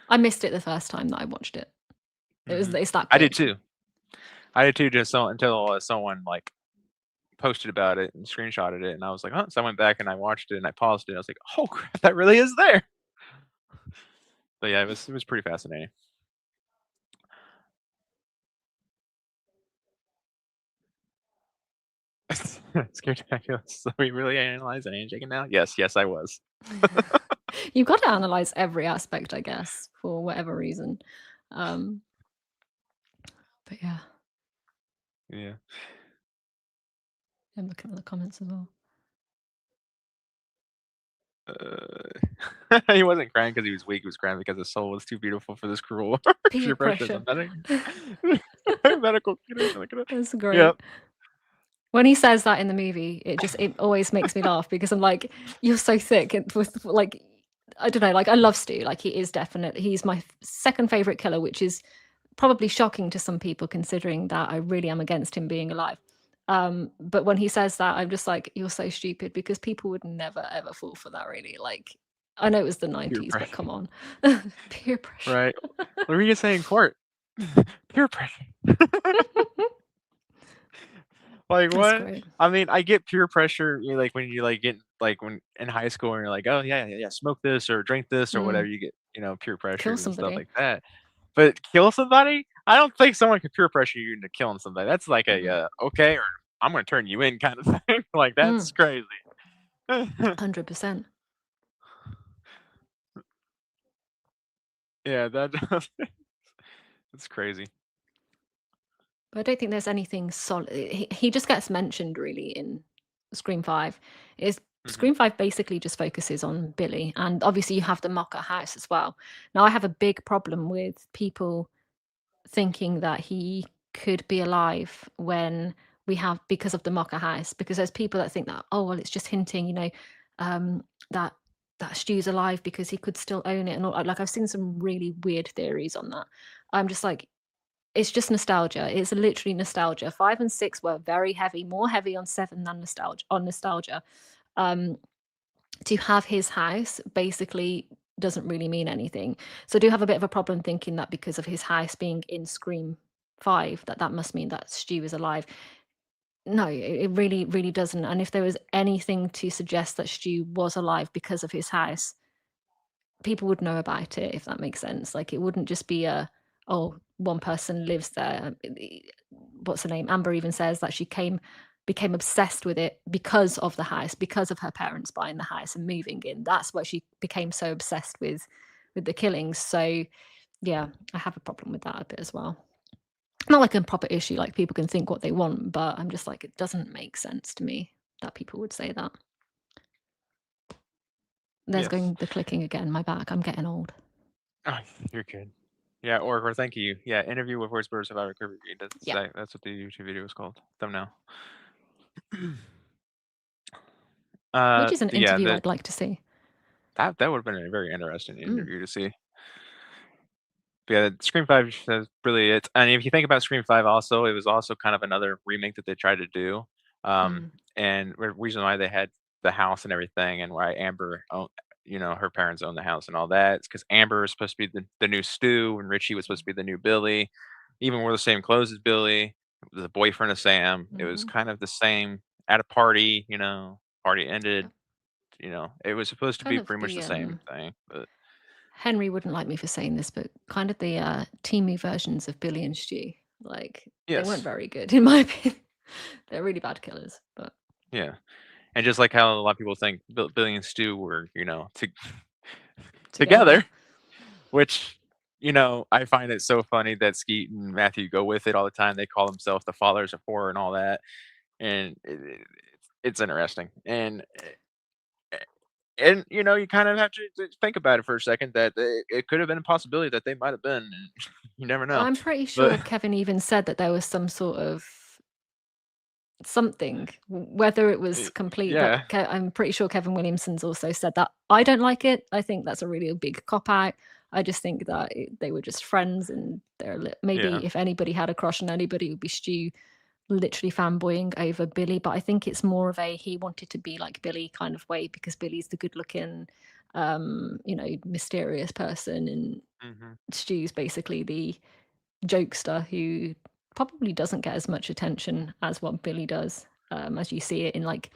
S2: I missed it the first time that I watched it.
S1: Hmm.
S2: It's that
S1: I did
S2: quick.
S1: too. I did too. Just so until someone like posted about it and screenshotted it, and I was like, "Huh." So I went back and I watched it and I paused it. I was like, "Oh crap, that really is there." But yeah, it was pretty fascinating. Scared Dracula. So we really analyze and handshaking now? Yes, yes, I was.
S2: You've got to analyze every aspect, I guess, for whatever reason. Um, but yeah,
S1: Yeah.
S2: I'm looking at the comments as well.
S1: He wasn't crying because he was weak. He was crying because his soul was too beautiful for this cruel
S2: Peer
S1: peer pressure.
S2: pressure.
S1: Medical condition.
S2: That's
S1: Yep.
S2: great. When he says that in the movie, it always makes me laugh because I'm like, you're so thick with like, I don't know, like I love Stu. Like he's my second favorite killer, which is probably shocking to some people considering that I really am against him being alive. But when he says that, I'm just like, you're so stupid because people would never ever fall for that. Really, like I know it was the
S1: Peer
S2: 90s, but
S1: pressure.
S2: come on, peer pressure.
S1: Right. What were you saying in court? Peer pressure. Like
S2: That's
S1: what?
S2: great.
S1: I mean, I get peer pressure, like when you like get like when in high school and you're like, oh yeah, yeah, yeah, smoke this or drink this or
S2: Mm,
S1: whatever. You get peer
S2: kill
S1: pressures and stuff
S2: somebody.
S1: like that. But kill somebody? I don't think someone can peer pressure you into killing somebody. That's like a
S2: Mm-mm.
S1: okay, or I'm gonna turn you in kind of thing. Like
S2: Mm,
S1: that's crazy.
S2: 100%.
S1: Yeah, that that's crazy.
S2: But I don't think there's anything solid. He just gets mentioned really in Scream 5. Is
S1: Hmm.
S2: Scream 5 basically just focuses on Billy, and obviously you have the Mocker house as well. Now I have a big problem with people thinking that he could be alive when we have because of the Mocker house, because there's people that think that, oh well, it's just hinting, that Stu's alive because he could still own it and all. Like I've seen some really weird theories on that. I'm just like, it's just nostalgia. It's literally nostalgia. 5 and 6 were very heavy, more heavy on 7 than nostalgia. Um, to have his house basically doesn't really mean anything. So I do have a bit of a problem thinking that because of his house being in Scream 5, that must mean that Stu is alive. No, it really, really doesn't. And if there was anything to suggest that Stu was alive because of his house, people would know about it, if that makes sense. Like, it wouldn't just be oh, one person lives there. What's her name? Amber even says that she became obsessed with it because of the house, because of her parents buying the house and moving in. That's why she became so obsessed with the killings. So yeah, I have a problem with that a bit as well. Not like a proper issue, like people can think what they want, but I'm just like, it doesn't make sense to me that people would say that. There's
S1: Yes.
S2: going the clicking again. My back. I'm getting old.
S1: Oh, you're good. Yeah, or thank you. Yeah, interview with Voice Bird Survivor Kirby. That's what the YouTube video was called. Thumbnail.
S2: which is an
S1: Yeah,
S2: interview I'd like to see.
S1: that would have been a very interesting
S2: Mm,
S1: interview to see. Yeah, Scream 5 is really it. And if you think about Scream 5 also, it was also kind of another remake that they tried to do. Um,
S2: mm,
S1: and the reason why they had the house and everything and why Amber owned, her parents owned the house and all that, it's because Amber was supposed to be the new Stu and Richie was supposed to be the new Billy. Even wore the same clothes as Billy, the boyfriend of Sam. It was
S2: mhm.
S1: kind of the same at a party, party ended,
S2: Yeah.
S1: it was supposed to
S2: Kind
S1: be
S2: of
S1: pretty much
S2: the
S1: the same thing. But
S2: Henry wouldn't like me for saying this, but kind of the teamy versions of Billy and Stu. Like they weren't
S1: yes,
S2: very good in my opinion. They're really bad killers, but
S1: yeah. And just like how a lot of people think Billy and Stu were,
S2: together.
S1: together, which, I find it so funny that Skeet and Matthew go with it all the time. They call themselves the fathers of horror and all that, and it's interesting. And you kind of have to think about it for a second that it could have been a possibility that they might have been. And you never know,
S2: I'm pretty
S1: but
S2: sure Kevin even said that there was some sort of something, whether it was complete. But
S1: yeah,
S2: I'm pretty sure Kevin Williamson's also said that. I don't like it. I think that's a really big cop out. I just think that they were just friends, and
S1: yeah,
S2: maybe if anybody had a crush on anybody, it would be Stu, literally fanboying over Billy. But I think it's more of a he wanted to be like Billy kind of way because Billy's the good-looking, mysterious person, and
S1: hmm,
S2: Stu's basically the jokester who probably doesn't get as much attention as what Billy does, as you see it in like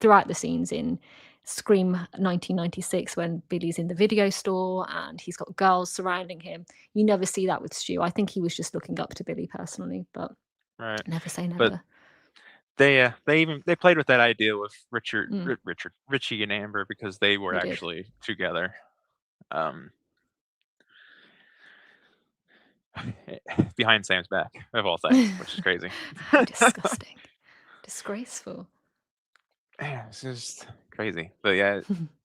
S2: throughout the scenes in Scream 1996 when Billy's in the video store and he's got girls surrounding him. You never see that with Stu. I think he was just looking up to Billy personally, but
S1: right.
S2: never say
S1: But
S2: never.
S1: they played with that idea with
S2: Mm,
S1: Richie and Amber because they were
S2: they did.
S1: actually together. Um, behind Sam's back of all things, which is crazy.
S2: How disgusting. Disgraceful.
S1: Yeah, it's just crazy. But yeah,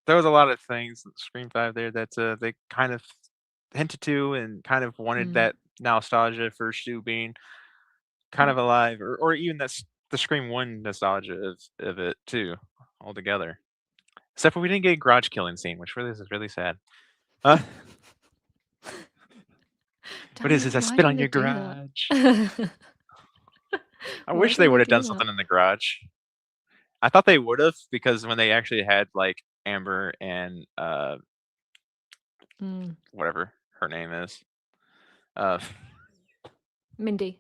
S1: there was a lot of things in Scream 5 there that they kind of hinted to and kind of wanted
S2: Mm.
S1: that nostalgia for Stu being kind
S2: Mm.
S1: of alive, or even that's the Scream 1 nostalgia of it too, altogether. Except for we didn't get a garage killing scene, which really is really sad. Uh, what
S2: Damn
S1: is
S2: it,
S1: this? I
S2: why
S1: spit
S2: didn't
S1: on
S2: they
S1: your
S2: do
S1: garage.
S2: that?
S1: I
S2: Why
S1: wish they
S2: didn't
S1: would
S2: they
S1: have done
S2: do that?
S1: something in the garage. I thought they would have because when they actually had like Amber and
S2: Mm.
S1: whatever her name is, uh,
S2: Mindy.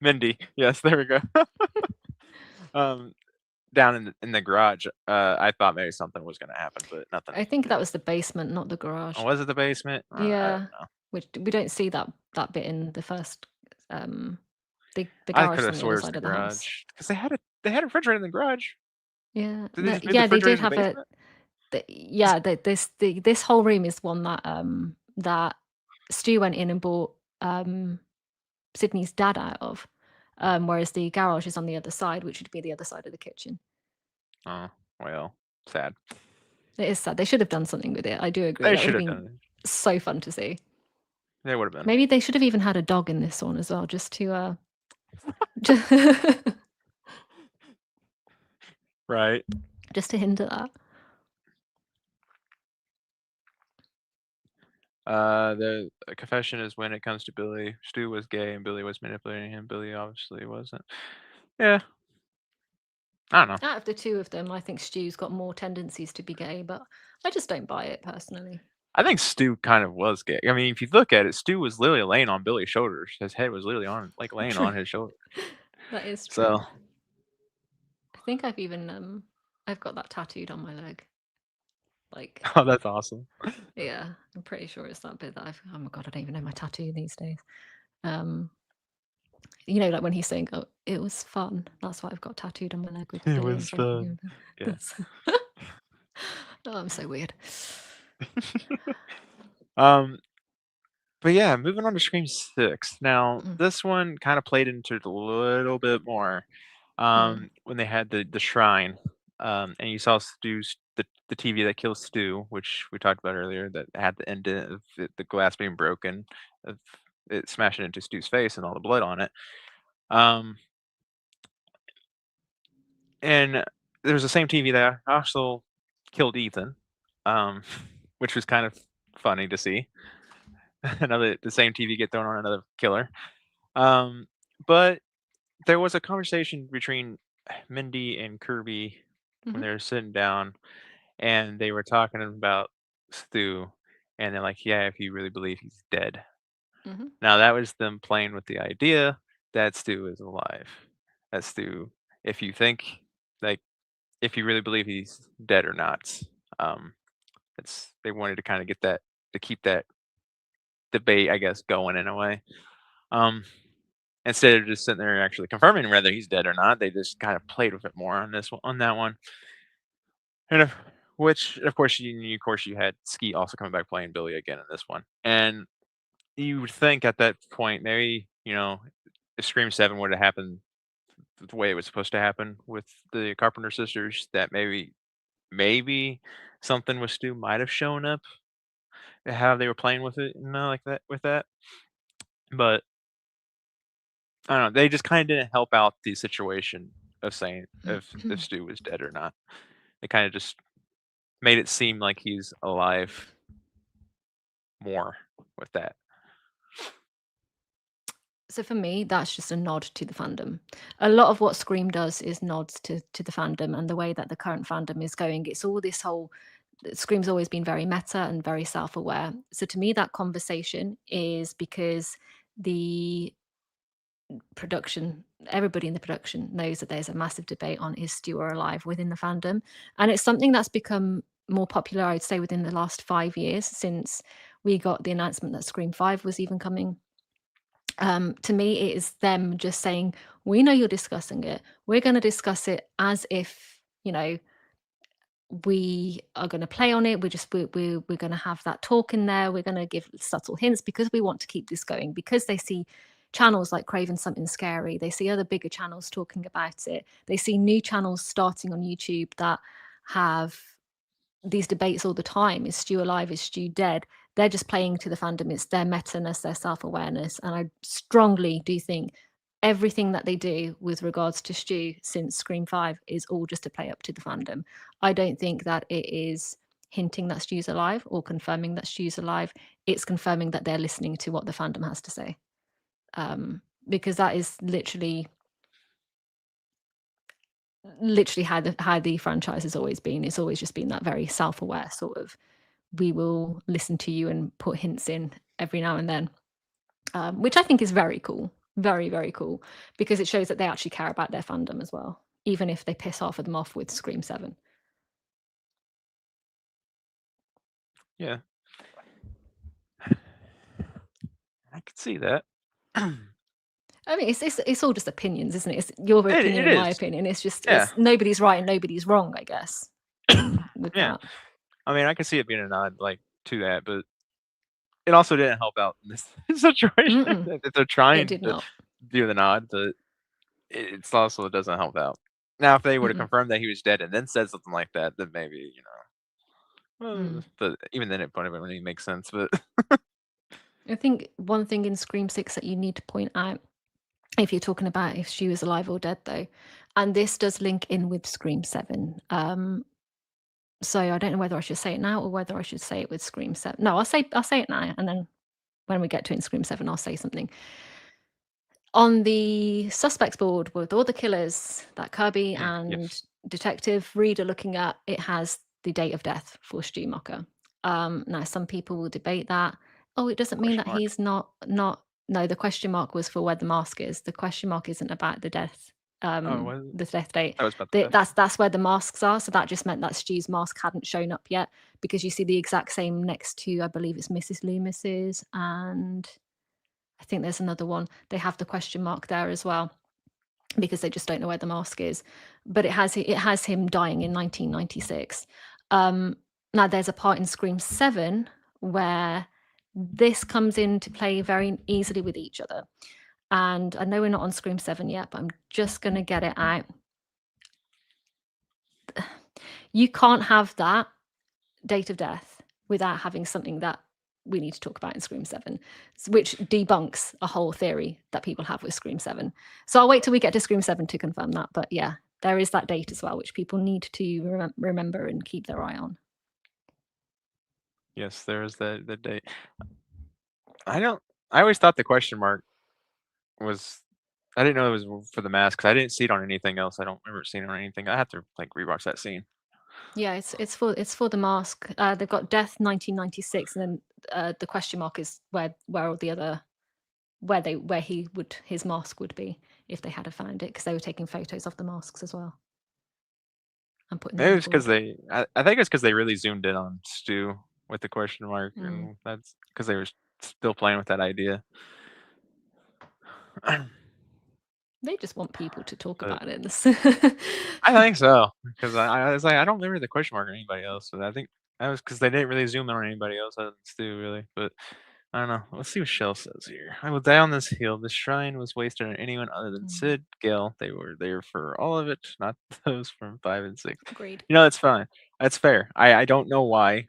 S1: Mindy. Yes, there we go. um, down in the garage, I thought maybe something was gonna happen, but nothing
S2: I think that
S1: did.
S2: was the basement, not the
S1: Oh,
S2: garage.
S1: was it the basement? I don't
S2: Yeah,
S1: know.
S2: which we don't see that bit in the first. Um, the
S1: I
S2: garage
S1: could
S2: is on
S1: have
S2: the
S1: swore
S2: other
S1: it was
S2: side
S1: the
S2: of the house.
S1: garage because they had a refrigerator in the garage.
S2: Yeah,
S1: Did they just move the
S2: yeah, they
S1: refrigerator
S2: did
S1: to the
S2: have a.
S1: basement?
S2: Yeah, this whole room is one that that Stu went in and bought Sydney's dad out of, whereas the garage is on the other side, which would be the other side of the kitchen.
S1: Oh, well, sad.
S2: It is sad. They should have done something with it. I do agree.
S1: They
S2: That would
S1: should
S2: have
S1: have
S2: been
S1: done it.
S2: so fun to see.
S1: They would have been.
S2: Maybe they should have even had a dog in this one as well, just to ju
S1: Right.
S2: just to hint at that.
S1: The confession is when it comes to Billy, Stu was gay and Billy was manipulating him. Billy obviously wasn't. Yeah, I don't know.
S2: Out of the two of them, I think Stu's got more tendencies to be gay, but I just don't buy it personally.
S1: I think Stu kind of was gay. I mean, if you look at it, Stu was literally laying on Billy's shoulders. His head was literally on, like, laying
S2: True.
S1: on his shoulder.
S2: That is true.
S1: So,
S2: I think I've even I've got that tattooed on my leg. Like,
S1: oh, that's awesome.
S2: yeah, I'm pretty sure it's that bit that I've oh my god, I don't even know my tattoo these days. Um, like when he's saying, "Oh, it was fun." That's what I've got tattooed on my leg with
S1: It
S2: Billy in
S1: was
S2: front of
S1: fun.
S2: him.
S1: Yeah.
S2: That's oh, I'm so weird.
S1: um, but yeah, moving on to Scream 6. Now,
S2: Mm,
S1: this one kind of played into it a little bit more.
S2: mm,
S1: When they had the shrine, and you saw Stu's the TV that kills Stu, which we talked about earlier, that had the indent of the glass being broken, of it smashing into Stu's face and all the blood on it. Um, and there's the same TV that also killed Ethan, um, which was kind of funny to see. The same TV get thrown on another killer. Um, but there was a conversation between Mindy and Kirby when
S2: Mhm.
S1: they were sitting down, and they were talking about Stu, and they're like, "Yeah, if you really believe he's dead."
S2: Mhm.
S1: Now that was them playing with the idea that Stu is alive. That Stu, if you think, like, if you really believe he's dead or not, um, it's they wanted to kind of get that to keep that debate, I guess, going in a way. Um, Instead of just sitting there and actually confirming whether he's dead or not, they just kind of played with it more on this one, on that one. And which, of course, you had Ski also coming back playing Billy again in this one. And you would think at that point, maybe, if Scream 7 would have happened the way it was supposed to happen with the Carpenter sisters, that maybe something with Stu might have shown up, how they were playing with it, like that with that. But I don't know, they just kinda didn't help out the situation of saying if Stu was dead or not. They kinda just made it seem like he's alive more with that.
S2: So for me, that's just a nod to the fandom. A lot of what Scream does is nods to the fandom and the way that the current fandom is going. It's all this whole Scream's always been very meta and very self-aware. So to me, that conversation is because the production, everybody in the production knows that there's a massive debate on is Stu alive within the fandom. And it's something that's become more popular, I'd say, within the last 5 years since we got the announcement that Scream 5 was even coming. To me, it is them just saying, we know you're discussing it. We're going to discuss it as if, we are going to play on it. We're going to have that talk in there. We're going to give subtle hints because we want to keep this going, because they see channels like Craven Something Scary. They see other bigger channels talking about it. They see new channels starting on YouTube that have these debates all the time. Is Stu alive? Is Stu dead? They're just playing to the fandom. It's their meta-ness, their self-awareness. And I strongly do think everything that they do with regards to Stu since Scream 5 is all just to play up to the fandom. I don't think that it is hinting that Stu's alive or confirming that Stu's alive. It's confirming that they're listening to what the fandom has to say. Because that is literally how the franchise has always been. It's always just been that very self-aware sort of, we will listen to you and put hints in every now and then, which I think is very cool. Very, very cool, because it shows that they actually care about their fandom as well, even if they piss half of them off with Scream 7.
S1: Yeah. I could see that.
S2: I mean, it's all just opinions, isn't it? It's your opinion
S1: It
S2: and my
S1: is.
S2: opinion. It's just,
S1: Yeah.
S2: it's nobody's right and nobody's wrong, I guess, with
S1: Yeah.
S2: that.
S1: I mean, I can see it being a nod, like, to that, but it also didn't help out in this situation.
S2: Mm-mm,
S1: If they're
S2: it
S1: trying
S2: did
S1: to
S2: not.
S1: do the nod, but it's also it doesn't help out. Now, if they would have
S2: Mm-mm,
S1: confirmed that he was dead and then said something like that, then maybe,
S2: mm.
S1: but even then it wouldn't really make sense, but
S2: I think one thing in Scream 6 that you need to point out, if you're talking about if she was alive or dead, though, and this does link in with Scream 7. So I don't know whether I should say it now or whether I should say it with Scream 7. No, I'll say it now, and then when we get to it in Scream 7, I'll say something. On the suspects board with all the killers that Kirby and
S1: yes.
S2: Detective Reed are looking at, it has the date of death for Stu Mocker. Now, some people will debate that. Oh, it doesn't mean
S1: Question
S2: that
S1: mark.
S2: he's not. No, the question mark was for where the mask is. The question mark isn't about the death,
S1: Oh, was it?
S2: the death date.
S1: That was about the death.
S2: That's where the masks are. So that just meant that Stu's mask hadn't shown up yet, because you see the exact same next to, I believe it's Mrs. Loomis's, and I think there's another one. They have the question mark there as well, because they just don't know where the mask is. But it has him dying in 1996. Now there's a part in Scream 7 where this comes into play very easily with each other. And I know we're not on Scream 7 yet, but I'm just going to get it out. You can't have that date of death without having something that we need to talk about in Scream 7, which debunks a whole theory that people have with Scream 7. So I'll wait till we get to Scream 7 to confirm that. But yeah, there is that date as well, which people need to remember and keep their eye on.
S1: Yes, there is the date. I don't. I always thought the question mark was. I didn't know it was for the mask 'cause I didn't see it on anything else. I don't remember seeing it on anything. I have to like rewatch that scene.
S2: Yeah, it's for the mask. They've got death 1996, and then the question mark is where all the other where his mask would be if they had have found it, because they were taking photos of the masks as well and putting them
S1: Maybe
S2: on the
S1: it's because
S2: board.
S1: I think it's because they really zoomed in on Stu with the question mark,
S2: Mm.
S1: and that's because they were still playing with that idea.
S2: They just want people to talk
S1: But
S2: about it.
S1: I think so because I was like, I don't remember the question mark on anybody else. So I think that was because they didn't really zoom in on anybody else other than Stu, really. But I don't know. Let's see what Shell says here. I will die on this hill. The shrine was wasted on anyone other than
S2: Mm,
S1: Sid, Gale. They were there for all of it, not those from 5 and 6.
S2: agreed.
S1: You know, that's fine. That's fair. I don't know why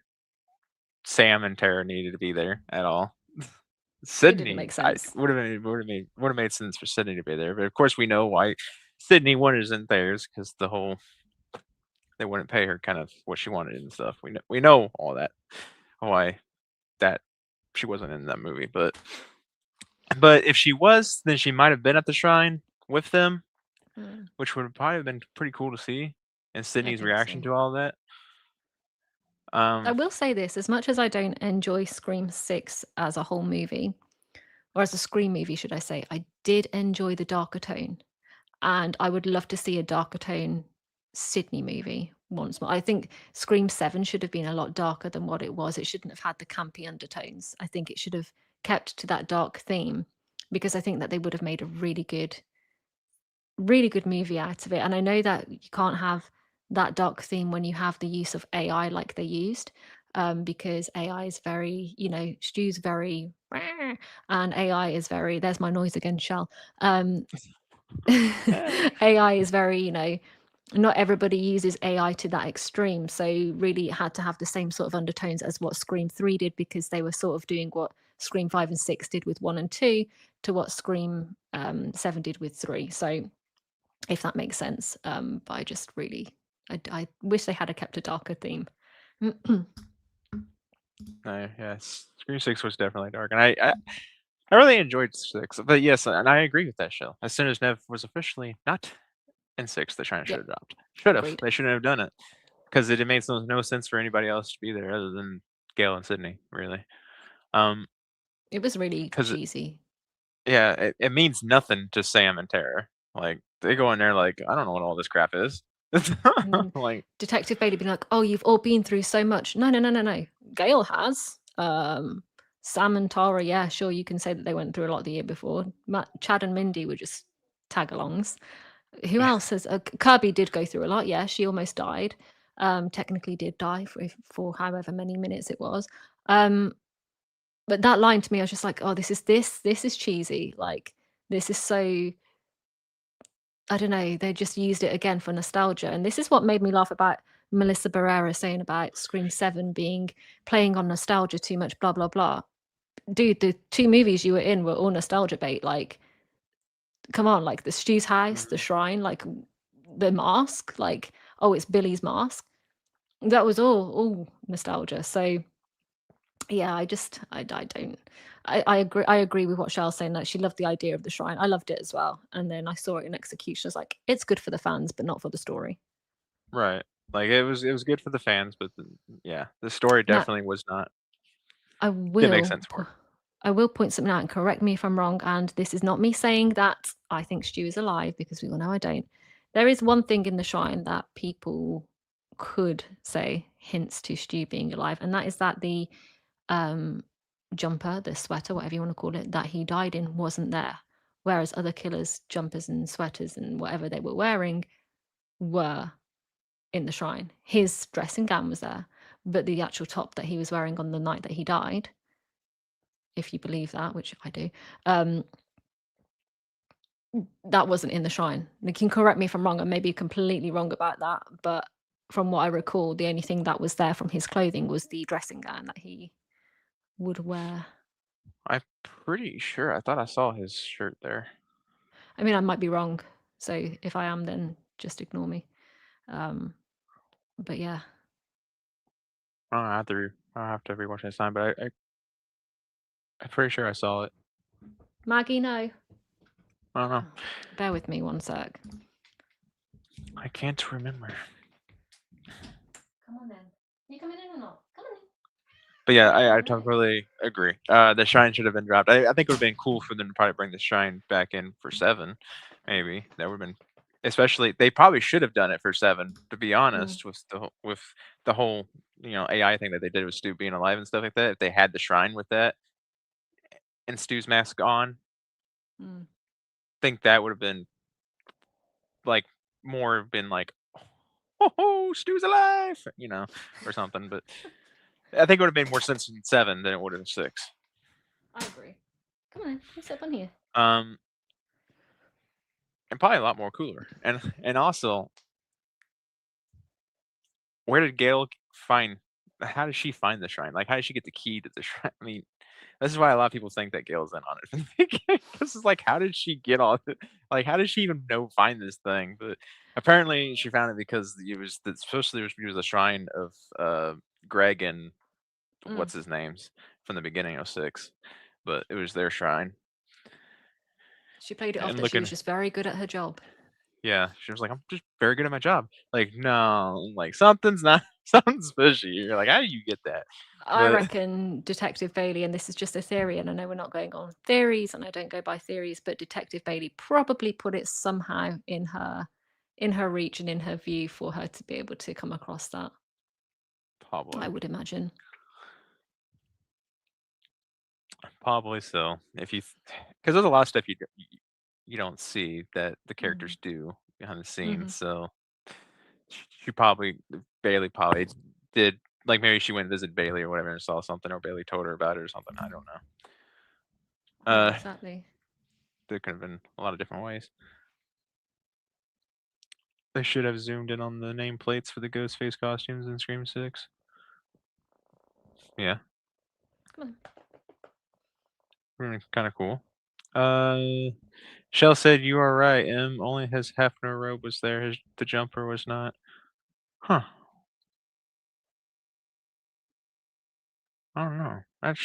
S1: Sam and Tara needed to be there at all.
S2: It didn't
S1: Sydney,
S2: make
S1: I
S2: sense.
S1: would have made sense for Sydney to be there, but of course we know why Sydney wanted in theirs because the whole they wouldn't pay her kind of what she wanted and stuff. We know all that why that she wasn't in that movie, but if she was, then she might have been at the shrine with them,
S2: Mm,
S1: which would have probably been pretty cool to see, and
S2: I
S1: Sydney's
S2: think
S1: reaction
S2: so.
S1: to all that.
S2: I
S1: Um,
S2: will say this: as much as I don't enjoy Scream 6 as a whole movie, or as a Scream movie, should I say, I did enjoy the darker tone. And I would love to see a darker tone Sydney movie once more. I think Scream 7 should have been a lot darker than what it was. It shouldn't have had the campy undertones. I think it should have kept to that dark theme, because I think that they would have made a really good movie out of it. And I know that you can't have that dark theme when you have the use of AI like they used, because AI is very, Stu's very, and AI is very, there's my noise again, Shell.
S1: eh,
S2: AI is very, not everybody uses AI to that extreme. So really it had to have the same sort of undertones as what Scream 3 did, because they were sort of doing what Scream 5 and 6 did with 1 and 2 to what Scream 7 did with 3. So if that makes sense. But I just really, I wish they had a kept a darker theme.
S1: no, yes, Scream 6 was definitely dark, and I really enjoyed 6, but yes, and I agree with that show. As soon as Nev was officially not in 6, the China should
S2: Yep,
S1: have dropped. Should have.
S2: agreed.
S1: They shouldn't have done it because it makes no sense for anybody else to be there other than Gail and Sydney, really. Um,
S2: It was really
S1: because
S2: cheesy.
S1: yeah, it means nothing to Sam and Tara. Like they go in there like I don't know what all this crap is.
S2: And then
S1: Like
S2: Detective Bailey being like, "Oh, you've all been through so much." No, no, no, no, no. Gail has. Sam and Tara, yeah, sure, you can say that they went through a lot the year before. Chad and Mindy were just tag-alongs. Who
S1: yeah,
S2: else has? Kirby did go through a lot. Yeah, she almost died. Technically, did die for however many minutes it was. Um, but that line to me, I was just like, oh, this is cheesy. Like, this is so, I don't know. They just used it again for nostalgia, and this is what made me laugh about Melissa Barrera saying about Scream 7 being playing on nostalgia too much. Blah blah blah. Dude, the two movies you were in were all nostalgia bait. Like, come on, like the Stu's house, the
S1: mhm,
S2: shrine, like the mask, like, oh, it's Billy's mask. That was all nostalgia. So yeah, I don't, I agree with what Shell's saying, that she loved the idea of the shrine. I loved it as well. And then I saw it in execution. I was like, it's good for the fans, but not for the story.
S1: right. Like it was good for the fans, but yeah, the story
S2: Now
S1: definitely was not.
S2: I
S1: Didn't make
S2: will
S1: sense for
S2: po-
S1: it.
S2: I will point something out, and correct me if I'm wrong. And this is not me saying that I think Stu is alive, because we all know I don't. There is one thing in the shrine that people could say hints to Stu being alive, and that is that the um, jumper, the sweater, whatever you want to call it, that he died in wasn't there. Whereas other killers' jumpers and sweaters and whatever they were wearing were in the shrine. His dressing gown was there, but the actual top that he was wearing on the night that he died, if you believe that, which I do, um, that wasn't in the shrine. You can correct me if I'm wrong. I may be completely wrong about that, but from what I recall, the only thing that was there from his clothing was the dressing gown that he would wear.
S1: I'm pretty sure. I thought I saw his shirt there.
S2: I mean, I might be wrong. So if I am, then just ignore me. But yeah,
S1: I'll have to rewatch this time, but I'm pretty sure I saw it.
S2: Maggie, no.
S1: I don't know.
S2: Bear with me one sec.
S1: I can't remember.
S2: Come on then. You coming in or not? Come on in.
S1: But yeah, I
S2: No.
S1: totally agree. The shrine should have been dropped. I think it would have been cool for them to probably bring the shrine back in for 7. Maybe that would have been, especially they probably should have done it for 7. To be honest, with the whole AI thing that they did with Stu being alive and stuff like that. If they had the shrine with that and Stu's mask on,
S2: Mm.
S1: think that would have been like more been like, oh, Stu's alive, or something. But I think it would have made more sense in 7 than it would in 6.
S2: I agree. Come on, you sit on here.
S1: Um, and probably a lot more cooler. And also, where did Gail find? How did she find the shrine? Like, how did she get the key to the shrine? I mean, this is why a lot of people think that Gail's in on it from the beginning. This is like, how did she get all? Like, how did she even find this thing? But apparently, she found it because supposed to be the shrine of Greg and
S2: Mm.
S1: what's his names from the beginning of 6, but it was their shrine.
S2: She played it off
S1: And
S2: that she was
S1: looking,
S2: just very good at her job.
S1: yeah, she was like, I'm just very good at my job. Like, no, like something's not something's fishy. You're like, how do you get that?
S2: I
S1: But
S2: reckon Detective Bailey, and this is just a theory, and I know we're not going on theories, and I don't go by theories, but Detective Bailey probably put it somehow in her reach and in her view for her to be able to come across that.
S1: probably,
S2: I would imagine.
S1: probably so. If you, because there's a lot of stuff you don't see that the
S2: Mm.
S1: characters do behind the
S2: Mm-hmm.
S1: scenes. So she probably Bailey probably did, like, maybe she went and visited Bailey or whatever and saw something, or Bailey told her about it or something. I don't know.
S2: Yeah,
S1: Uh,
S2: exactly.
S1: there could have been a lot of different ways. They should have zoomed in on the nameplates for the Ghostface costumes in Scream 6. Yeah,
S2: Come on.
S1: kind of cool. Shell said you are right. Only his Hefner robe was there. The jumper was not. Huh. I don't know. That's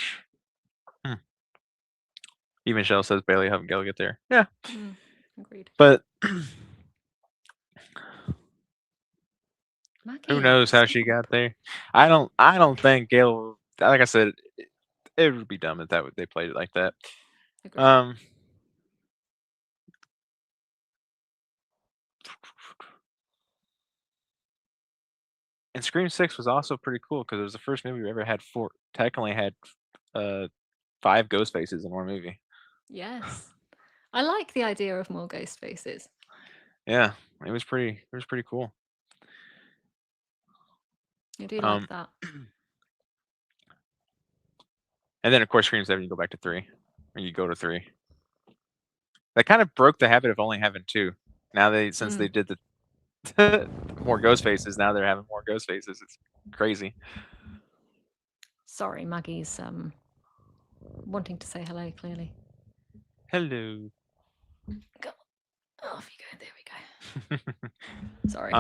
S1: hmm. Even Shell says Bailey helped Gil get there. Yeah,
S2: Mm. Agreed.
S1: but who
S2: Maggie,
S1: knows how she
S2: stop.
S1: got there? I don't. I don't think Gail. Like I said, it would be dumb if they played it like that.
S2: Agreed.
S1: Um, and Scream 6 was also pretty cool because it was the first movie we ever had technically had uh 5 ghost faces in one movie.
S2: Yes. I like the idea of more ghost faces.
S1: Yeah, it was pretty cool.
S2: I do like
S1: Um,
S2: that.
S1: and then of course Scream 7 you go back to 3, or you go to 3. That kind of broke the habit of only having 2. Now since they
S2: Mm.
S1: did the more ghost faces, now they're having more ghost faces. It's crazy.
S2: Sorry, Maggie's wanting to say hello, clearly.
S1: Hello.
S2: Go. Off you go. There we go. Sorry.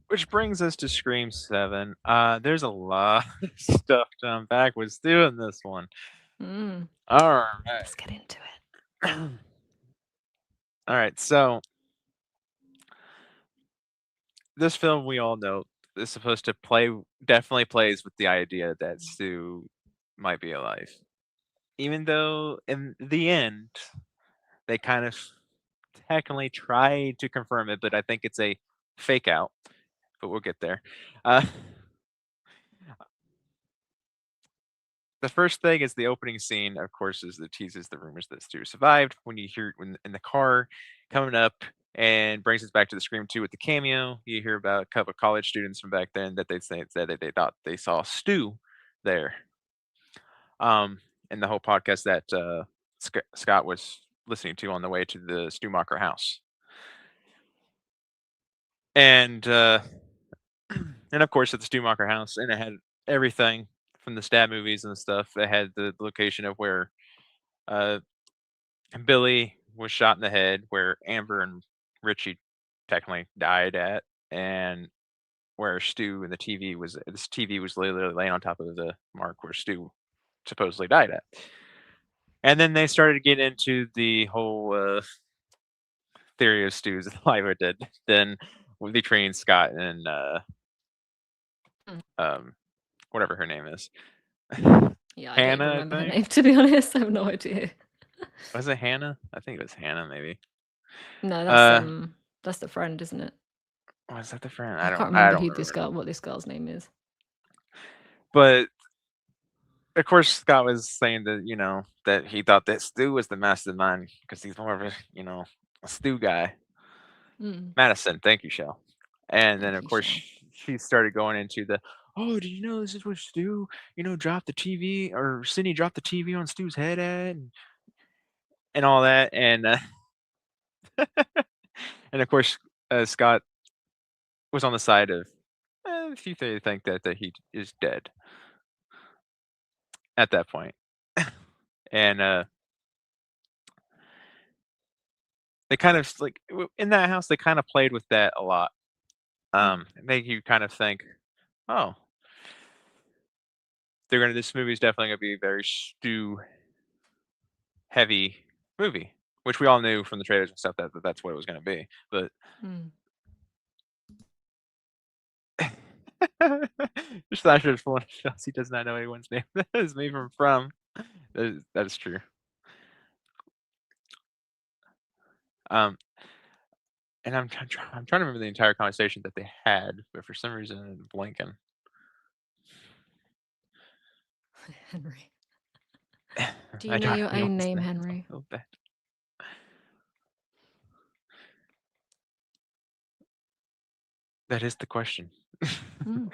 S1: Which brings us to Scream 7. There's a lot of stuff to unpack with Stu in this one.
S2: Mm.
S1: All right.
S2: Let's get into it.
S1: All right. So this film, we all know, is supposed to definitely plays with the idea that Stu might be alive. Even though in the end, they kind of technically try to confirm it, but I think it's a fake out. But we'll get there. Uh, the first thing is the opening scene, of course, is the teases the rumors that Stu survived. When you hear when in the car coming up and brings us back to the Scream 2 with the cameo, you hear about a couple of college students from back then that said that they thought they saw Stu there. In the whole podcast that Scott was listening to on the way to the Stumacher house. And and of course at the Stumacher house, and it had everything from the stab movies and stuff. It had the location of where uh, Billy was shot in the head, where Amber and Richie technically died at, and where Stu and this TV was literally laying on top of the mark where Stu supposedly died at. And then they started to get into the whole theory of Stu's alive or dead. Then between Scott and
S2: Mm.
S1: um, whatever her name is,
S2: Yeah, I don't even
S1: Hannah, I
S2: remember her
S1: think.
S2: name, to be honest. I have no idea.
S1: Was it Hannah? I think it was Hannah, maybe.
S2: No,
S1: Uh,
S2: that's the friend, isn't it?
S1: was that the friend?
S2: I can't
S1: I
S2: remember
S1: don't
S2: who this
S1: remember.
S2: girl, what this girl's name is.
S1: But of course, Scott was saying that that he thought that Stu was the mastermind because he's more of a Stu guy.
S2: Mm.
S1: Madison, thank you, Shell. And then
S2: Thank
S1: of
S2: you,
S1: course
S2: Shell.
S1: she started going into the, oh, did you know this is what Stu, dropped the TV, or Sydney dropped the TV on Stu's head at, and all that, and and of course Scott was on the side of, if you think that he is dead at that point, and they kind of like in that house they kind of played with that a lot.
S2: Mm.
S1: It make you kind of think, oh, this movie is definitely gonna be a very Stu heavy movie, which we all knew from the trailers and stuff that that's what it was going to be. But
S2: Mm.
S1: Slasher is full of Chelsea does not know anyone's name. That is me from. That is true. Um, and I'm trying to remember the entire conversation that they had, but for some reason I'm blanking.
S2: Henry. Do you
S1: I
S2: know
S1: don't
S2: your
S1: know
S2: own
S1: his
S2: name,
S1: name.
S2: Henry?
S1: So bad. That is the question.
S2: Mm.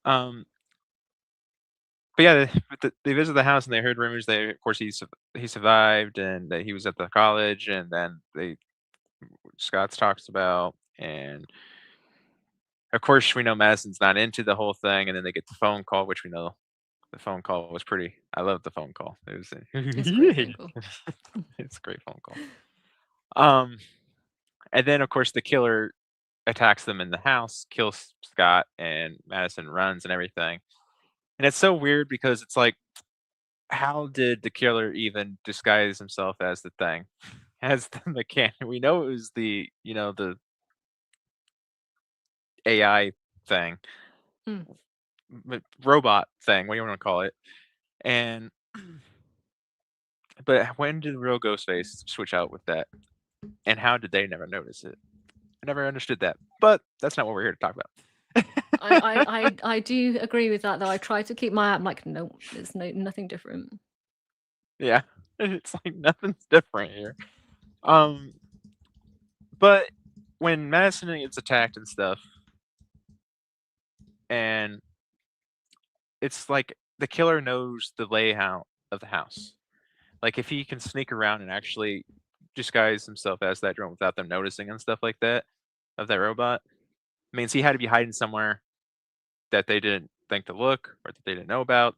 S1: um, but yeah, they visited the house and they heard rumors that of course he survived and that he was at the college, and then they Scott's talks about, and of course we know Madison's not into the whole thing, and then they get the phone call, which we know the phone call was pretty. I love the phone call. It was
S2: It's a great phone call.
S1: it's a great phone call. Um, and then of course the killer attacks them in the house, kills Scott, and Madison runs and everything. And it's so weird because it's like, how did the killer even disguise himself as the thing, as the mechanic? We know it was the AI thing,
S2: Mm.
S1: robot thing, what do you want to call it? And but when did the real Ghostface switch out with that? And how did they never notice it? I never understood that. But that's not what we're here to talk about.
S2: I do agree with that, though. I try to keep my. I'm like, no, there's nothing different.
S1: Yeah. It's like nothing's different here. Um but when Madison gets attacked and stuff, and it's like the killer knows the layout of the house. Like if he can sneak around and actually disguise himself as that drone without them noticing and stuff like that of that robot, means he had to be hiding somewhere that they didn't think to look or that they didn't know about.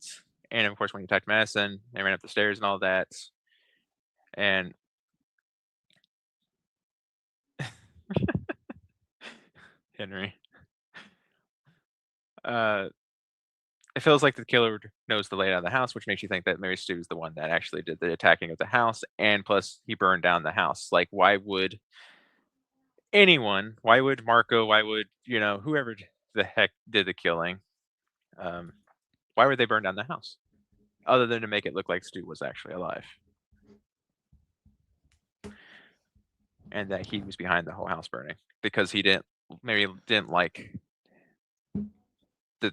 S1: And of course, when he attacked Madison, they ran up the stairs and all that. And Henry, uh, it feels like the killer knows the layout of the house, which makes you think that Mary Stu is the one that actually did the attacking of the house. And plus, he burned down the house. Like, why would anyone? Why would Marco? Why would whoever the heck did the killing? Um, why would they burn down the house other than to make it look like Stu was actually alive and that he was behind the whole house burning because he didn't maybe didn't like the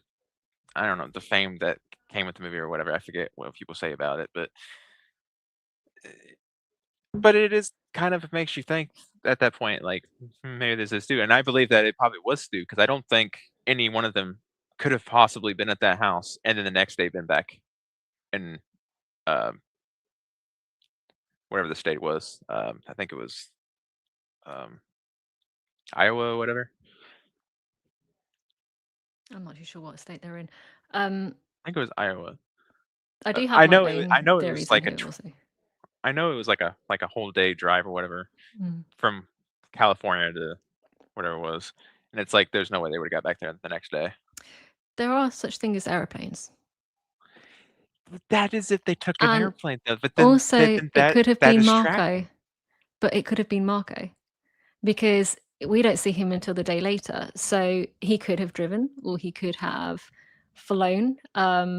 S1: I don't know the fame that came with the movie or whatever. I forget what people say about it, but it is kind of makes you think at that point like, maybe this is Stu, and I believe that it probably was Stu because I don't think any one of them could have possibly been at that house and then the next day been back in um, whatever the state was. I think it was um, Iowa or whatever.
S2: I'm not too sure what state they're in. Um,
S1: I think it was Iowa.
S2: I do have
S1: I
S2: my
S1: know it. I
S2: own
S1: know it was
S2: theories on
S1: like
S2: who it was.
S1: I know it was like a whole day drive or whatever
S2: Mm.
S1: from California to whatever it was, and it's like there's no way they would have got back there the next day.
S2: There are such things as airplanes.
S1: That is if they took an
S2: And
S1: airplane though, but then
S2: also, it
S1: that
S2: could have
S1: that
S2: been
S1: is
S2: Marco,
S1: tracking.
S2: but it could have been Marco because we don't see him until the day later. So he could have driven or he could have flown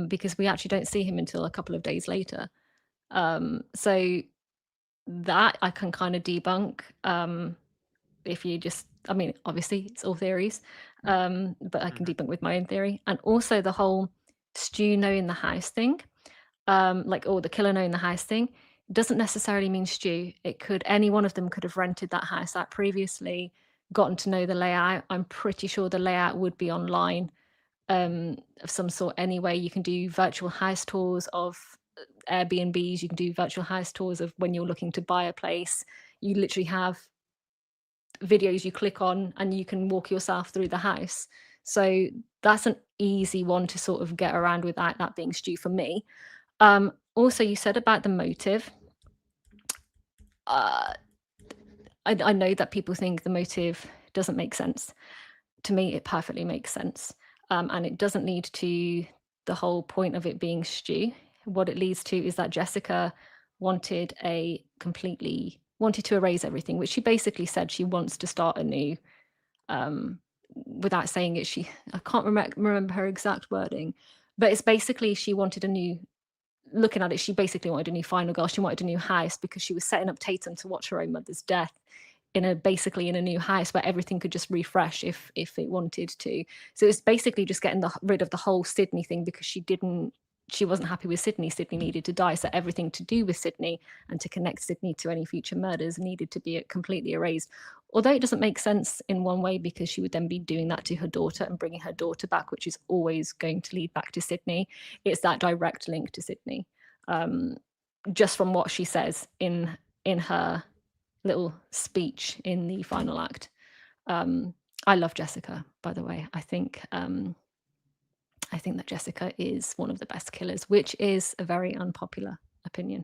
S2: because we actually don't see him until a couple of days later. So that I can kind of debunk. If you just, I mean, obviously it's all theories, but I can
S1: Mhm.
S2: debunk with my own theory. And also the whole Stu knowing the house thing, like, or the killer knowing the house thing, doesn't necessarily mean Stu. It could, any one of them could have rented that house out previously, gotten to know the layout. I'm pretty sure the layout would be online of some sort anyway. You can do virtual house tours of Airbnbs. You can do virtual house tours of when you're looking to buy a place. You literally have videos you click on and you can walk yourself through the house. So that's an easy one to sort of get around without that being Stu for me. Also, you said about the motive. I know that people think the motive doesn't make sense. To me, it perfectly makes sense. And it doesn't lead to the whole point of it being Stu. What it leads to is that Jessica wanted to erase everything, which she basically said she wants to start anew. Without saying it, I can't remember her exact wording, but it's basically she wanted a new. Looking at it, she basically wanted a new final girl. She wanted a new house because she was setting up Tatum to watch her own mother's death basically in a new house where everything could just refresh if it wanted to. So it's basically just getting rid of the whole Sydney thing because she wasn't happy with Sydney. Sydney needed to die, so everything to do with Sydney and to connect Sydney to any future murders needed to be completely erased. Although it doesn't make sense in one way because she would then be doing that to her daughter and bringing her daughter back, which is always going to lead back to Sydney. It's that direct link to Sydney, just from what she says in her little speech in the final act. I love Jessica, by the way. I think that Jessica is one of the best killers, which is a very unpopular opinion.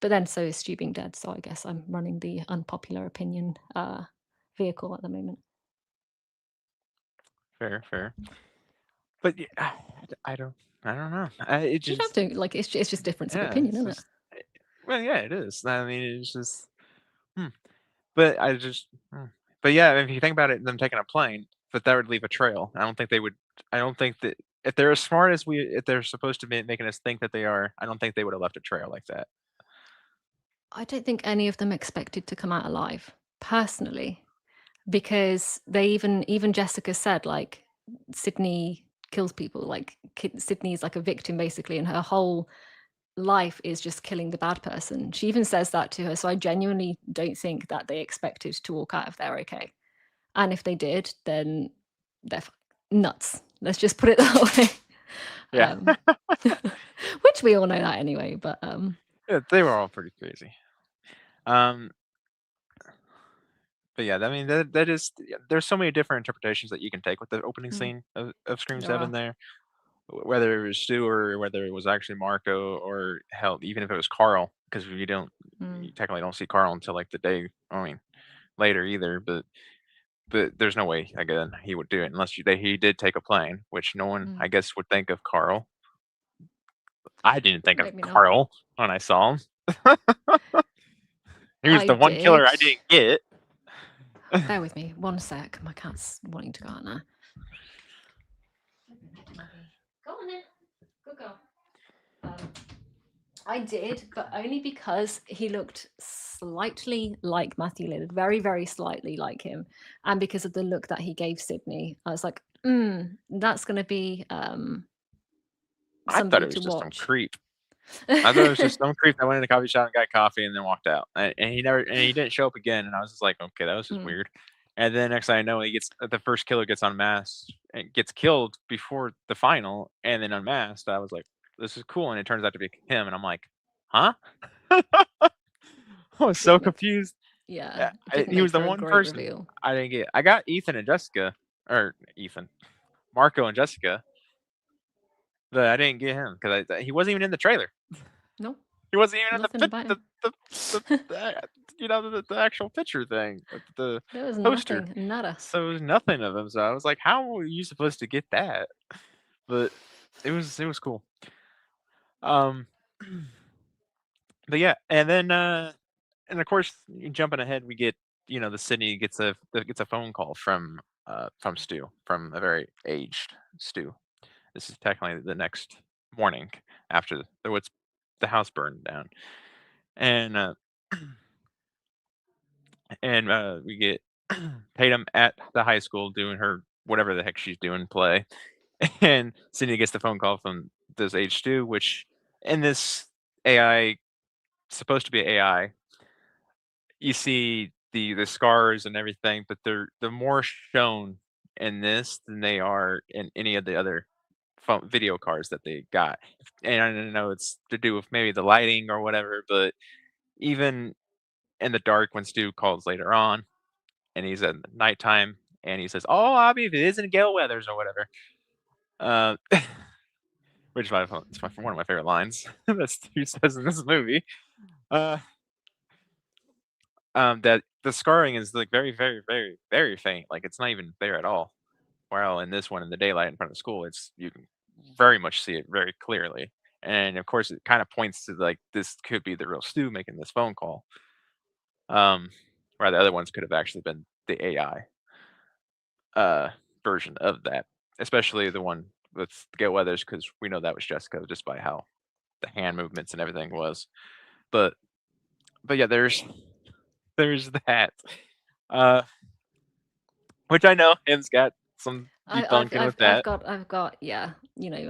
S2: But then so is Stu being dead, so I guess I'm running the unpopular opinion vehicle at the moment.
S1: Fair, fair. But yeah, I don't know. It
S2: You don't
S1: just,
S2: have to like it's just difference of
S1: yeah,
S2: opinion,
S1: it's
S2: isn't it?
S1: just, well, yeah, it is. I mean, it's just, hmm. But I just, but yeah, if you think about it, them taking a plane, but that would leave a trail. I don't think they would. I don't think that if they're as smart as if they're supposed to be making us think that they are, I don't think they would have left a trail like that.
S2: I don't think any of them expected to come out alive, personally, because they even Jessica said like Sydney kills people, like Sydney's like a victim basically, and her whole life is just killing the bad person. She even says that to her. So I genuinely don't think that they expected to walk out of there okay. And if they did, then they're nuts. Let's just put it that way.
S1: Yeah,
S2: Which we all know that anyway. But
S1: yeah, they were all pretty crazy. Um, but yeah, I mean that is yeah, there's so many different interpretations that you can take with the opening scene of Scream
S2: there
S1: Seven
S2: are.
S1: there. Whether it was Stu or whether it was actually Marco or hell, even if it was Carl, because
S2: Mm,
S1: you technically don't see Carl until like the day, I mean, later either. But there's no way again he would do it unless he did take a plane, which no one
S2: mm.
S1: I guess would think of Carl. I didn't think of
S2: Maybe not.
S1: Carl when I saw him. He was
S2: I
S1: the one killer
S2: did.
S1: I didn't get.
S2: Bear with me 1 sec. My cat's wanting to go out now. Go on then. Good girl. I did, but only because he looked slightly like Matthew Lillard, very, very slightly like him, and because of the look that he gave Sydney, I was like, that's going to be
S1: I thought
S2: somebody
S1: it was
S2: to
S1: just some
S2: watch.
S1: creep. I thought it was just some creep that went in the coffee shop and got coffee and then walked out. And he didn't show up again. And I was just like, okay, that was just
S2: Mm,
S1: weird. And then next thing I know, the first killer gets unmasked and gets killed before the final, and then unmasked. I was like, this is cool, and it turns out to be him, and I'm like, huh? I was so
S2: didn't make,
S1: confused.
S2: yeah, it didn't
S1: He
S2: make
S1: was the
S2: for a
S1: one
S2: great
S1: person
S2: reveal.
S1: I didn't get. I got Marco and Jessica, but I didn't get him because he wasn't even in the trailer.
S2: No,
S1: He wasn't even in
S2: nothing about
S1: the
S2: him.
S1: the the the actual picture thing, the
S2: There was
S1: poster.
S2: nothing, nada.
S1: So it was nothing of him. So I was like, how were you supposed to get that? But it was cool. Um, but yeah, and then and of course, jumping ahead, we get the Sydney gets a phone call from Stu, from a very aged Stu. This is technically the next morning after the house burned down, and we get Tatum at the high school doing her whatever the heck she's doing play, and Sydney gets the phone call from this H2, which in this AI, supposed to be AI, you see the scars and everything, but they're more shown in this than they are in any of the other video cards that they got. And I don't know, it's to do with maybe the lighting or whatever, but even in the dark when Stu calls later on and he's at nighttime and he says, "Oh, Abby, if it isn't Gale Weathers or whatever," uh, which is one of my favorite lines that Stu says in this movie. Uh, that the scarring is like very, very, very, very faint. Like it's not even there at all. While in this one, in the daylight in front of school, you can very much see it very clearly. And of course, it kind of points to like this could be the real Stu making this phone call. Um, where the other ones could have actually been the AI uh version of that, especially the one with Gail Weathers, because we know that was Jessica just by how the hand movements and everything was. But yeah, there's that. Uh, which I know him's got some debunking with that.
S2: I've got, yeah,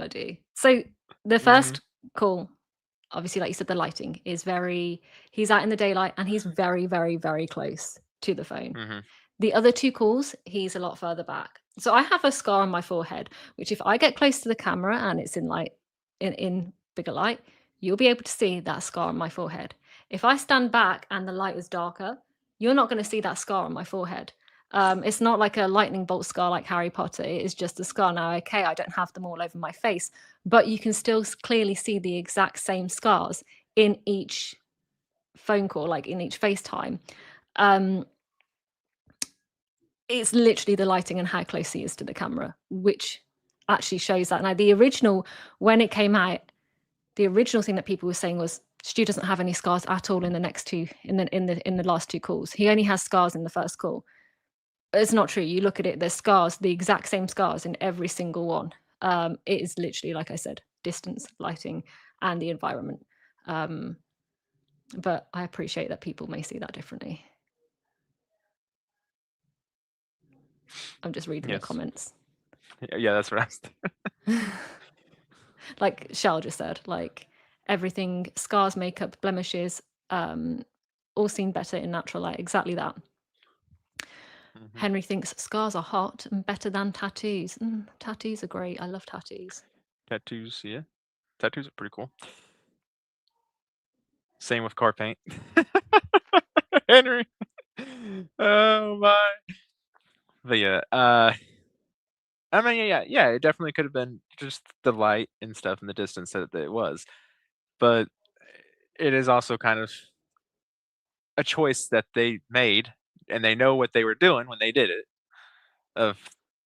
S2: I do. So the
S1: Mhm,
S2: first call, obviously, like you said, the lighting is very. He's out in the daylight, and he's very, very, very close to the phone.
S1: mhm,
S2: The other two calls, he's a lot further back. So I have a scar on my forehead, which if I get close to the camera and it's in light, in bigger light, you'll be able to see that scar on my forehead. If I stand back and the light is darker, you're not going to see that scar on my forehead. It's not like a lightning bolt scar like Harry Potter. It is just a scar. Now, okay, I don't have them all over my face, but you can still clearly see the exact same scars in each phone call, like in each FaceTime. Um, it's literally the lighting and how close he is to the camera, which actually shows that. Now, the original, when it came out, the original thing that people were saying was Stu doesn't have any scars at all in the next two, in the last two calls. He only has scars in the first call. It's not true. You look at it, there's scars, the exact same scars in every single one. It is literally, like I said, distance, lighting, and the environment. But I appreciate that people may see that differently. I'm just reading the
S1: yes.
S2: comments.
S1: Yeah, that's what I was
S2: Like Shell just said, like everything, scars, makeup, blemishes, all seen better in natural light. Exactly that.
S1: mhm.
S2: Henry thinks scars are hot and better than tattoos. Tattoos are great. I love tattoos.
S1: Tattoos, yeah. Tattoos are pretty cool. Same with car paint. Henry. Oh my. But yeah, I mean, yeah, it definitely could have been just the light and stuff in the distance that it was. But it is also kind of a choice that they made, and they know what they were doing when they did it, of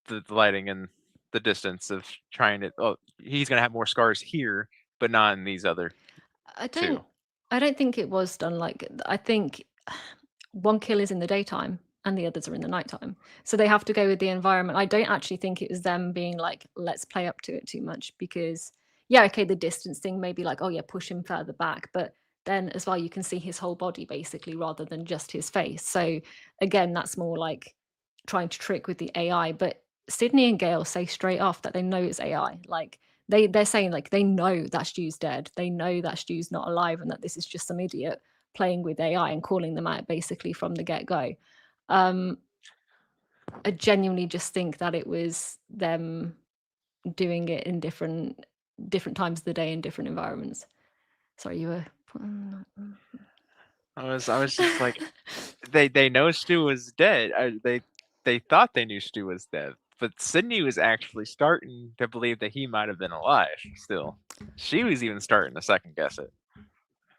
S1: the lighting and the distance of trying to, "Oh, he's gonna have more scars here, but not in these other
S2: I
S1: 2."
S2: don't I don't think it was done like I think one kill is in the daytime and the others are in the nighttime. So they have to go with the environment. I don't actually think it was them being like, let's play up to it too much because yeah, okay, the distance thing may be like, oh yeah, push him further back, but then as well you can see his whole body basically rather than just his face. So again, that's more like trying to trick with the AI. But Sydney and Gail say straight off that they know it's AI. Like they're saying like they know that Stu's dead. They know that Stu's not alive and that this is just some idiot playing with AI and calling them out basically from the get-go. Um, I genuinely just think that it was them doing it in different times of the day in different environments. Sorry, you were.
S1: I was just like, they know Stu was dead. They thought they knew Stu was dead, but Sydney was actually starting to believe that he might have been alive still. She was even starting to second guess it.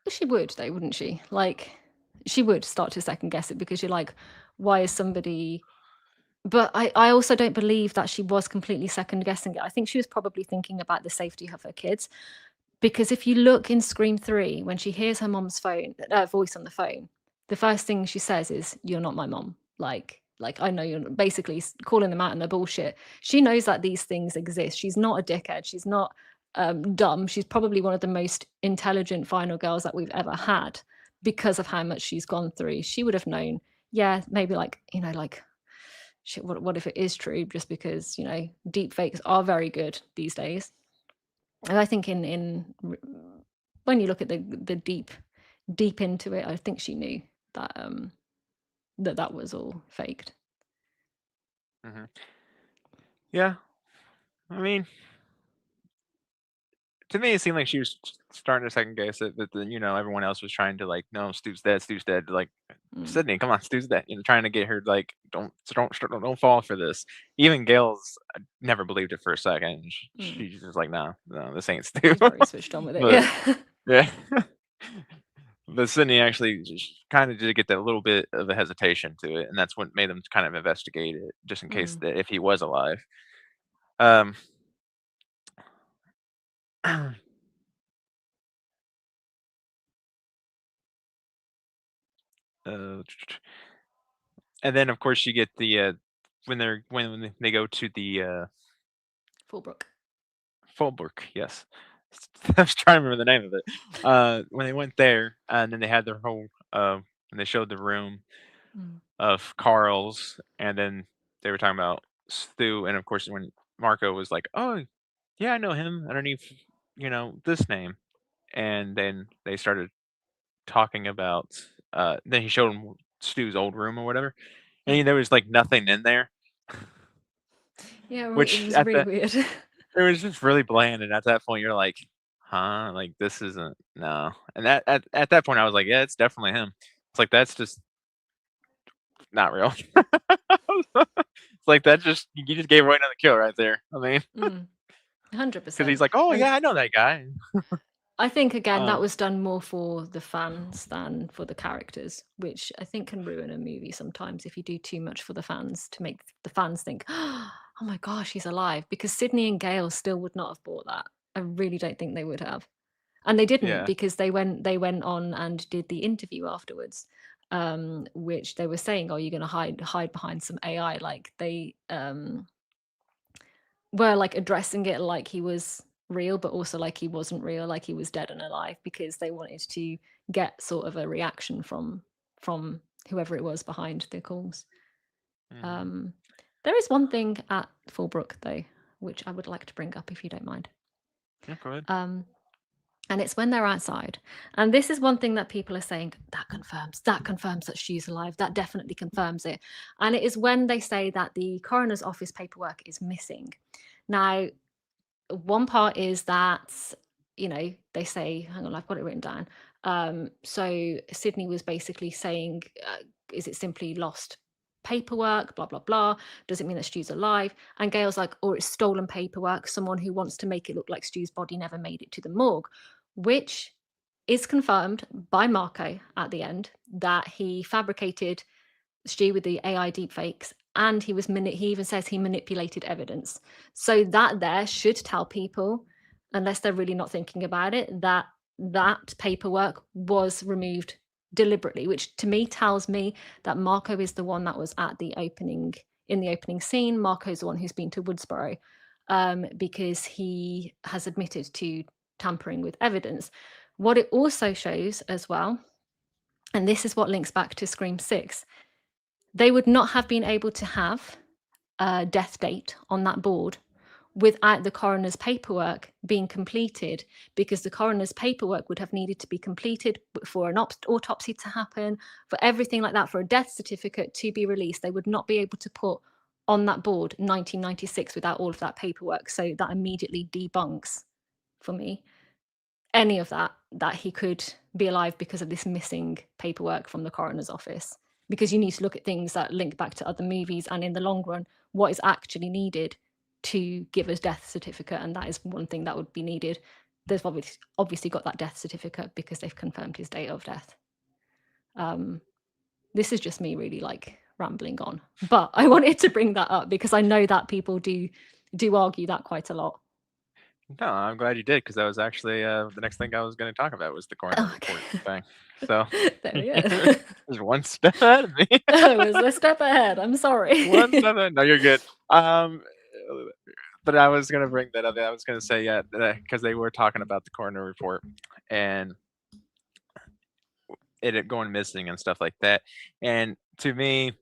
S2: She would though, wouldn't she? Like, she would start to second guess it because you're like, why is somebody but I also don't believe that she was completely second guessing it. I think she was probably thinking about the safety of her kids. Because if you look in Scream 3, when she hears her mom's voice on the phone, the first thing she says is, "You're not my mom." Like I know you're basically calling them out on their bullshit. She knows that these things exist. She's not a dickhead. She's not dumb. She's probably one of the most intelligent final girls that we've ever had because of how much she's gone through. She would have known. Yeah, maybe like like shit, what if it is true? Just because deep fakes are very good these days. And I think when you look at the deep into it, I think she knew that that was all faked.
S1: Hmm. Yeah, I mean, to me, it seemed like she was starting to second guess it, but then everyone else was trying to like, no, Stu's dead, Stu's dead. Like,
S2: Mm,
S1: Sydney, come on, Stu's dead. Trying to get her like, don't fall for this. Even Gail's never believed it for a second.
S2: mm.
S1: She's just like, no, no, this ain't Stu.
S2: She's very switched on with it.
S1: But
S2: Yeah.
S1: yeah, but Sydney actually kind of did get that little bit of a hesitation to it, and that's what made them kind of investigate it, just in case
S2: Mm.
S1: that if he was alive. Um, uh, and then of course you get the when they go to the
S2: Fallbrook.
S1: Fallbrook, yes. I was trying to remember the name of it. When they went there, and then they had their whole and they showed the room
S2: Mm.
S1: of Carl's, and then they were talking about Stu, and of course when Marco was like, "Oh, yeah, I know him underneath, this name," and then they started talking about. Then he showed him Stu's old room or whatever,
S2: Yeah.
S1: and there was like nothing in there,
S2: Yeah, it
S1: which
S2: was
S1: at
S2: really
S1: the
S2: weird.
S1: it was just really bland, and at that point you're like, "Huh? Like this isn't no." And at that point I was like, "Yeah, it's definitely him." It's like that's just not real. It's like that just you just gave away another kill right there. I mean,
S2: Mm.
S1: because he's
S2: 100%.
S1: like, "Oh
S2: And
S1: yeah, I know that guy."
S2: I think again that
S1: Um,
S2: was done more for the fans than for the characters, which I think can ruin a movie sometimes if you do too much for the fans to make the fans think, "Oh my gosh, he's alive." Because Sydney and Gail still would not have bought that. I really don't think they would have. And they didn't
S1: yeah.
S2: because they went on and did the interview afterwards, which they were saying, "Oh, you're going to hide behind some AI." Like they were like addressing it like he was real, but also like he wasn't real, like he was dead and alive, because they wanted to get sort of a reaction from whoever it was behind the calls.
S1: Hmm.
S2: Um, there is one thing at Fallbrook though, which I would like to bring up if you don't mind.
S1: Yeah, go ahead.
S2: Um, and it's when they're outside. And this is one thing that people are saying that confirms that she's alive. That definitely confirms it. And it is when they say that the coroner's office paperwork is missing. Now, one part is that they say, hang on, I've got it written down. So Sydney was basically saying, is it simply lost paperwork, blah blah blah? Does it mean that Stu's alive? And Gail's like, or it's stolen paperwork, someone who wants to make it look like Stu's body never made it to the morgue, which is confirmed by Marco at the end, that he fabricated Stu with the AI deepfakes, and he even says he manipulated evidence. So that there should tell people, unless they're really not thinking about it, that that paperwork was removed deliberately, which to me tells me that Marco is the one that was at the opening in the opening scene. Marco's the one who's been to Woodsboro, because he has admitted to tampering with evidence. What it also shows as well, and this is what links back to Scream 6, they would not have been able to have a death date on that board without the coroner's paperwork being completed, because the coroner's paperwork would have needed to be completed for an autopsy to happen, for everything like that, for a death certificate to be released. They would not be able to put on that board 1996 without all of that paperwork. So that immediately debunks for me any of that he could be alive because of this missing paperwork from the coroner's office. Because you need to look at things that link back to other movies, and in the long run, what is actually needed to give a death certificate, and that is one thing that would be needed they've obviously got that death certificate because they've confirmed his date of death. This is just me really like rambling on, but I wanted to bring that up because I know that people do argue that quite a lot.
S1: No, I'm glad you did because that was actually the next thing I was going to talk about was the coroner
S2: Okay.
S1: report thing. So
S2: Very good.
S1: there's one step ahead of me.
S2: I was a step ahead. I'm sorry.
S1: One step ahead. No, you're good. But I was gonna bring that up. I was gonna say yeah, because they were talking about the coroner report and it going missing and stuff like that. And to me,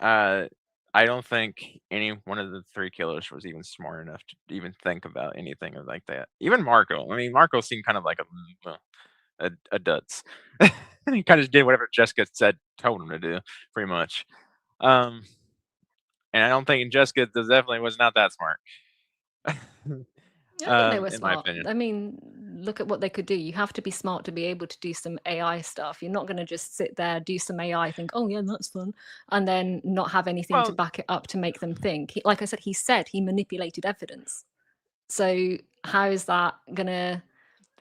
S1: uh, I don't think any one of the three killers was even smart enough to even think about anything like that. Even Marco. I mean, Marco seemed kind of like a dutz. He kind of did whatever Jessica said, told him to do, pretty much. Um, and I don't think Jessica definitely was not that smart.
S2: I think they were
S1: In my
S2: smart.
S1: opinion.
S2: I mean, look at what they could do. You have to be smart to be able to do some AI stuff. You're not going to just sit there, do some AI, think, oh, yeah, that's fun, and then not have anything to
S1: Well,
S2: back it up to make them think. Like I said, he said he manipulated evidence. So how is that going to...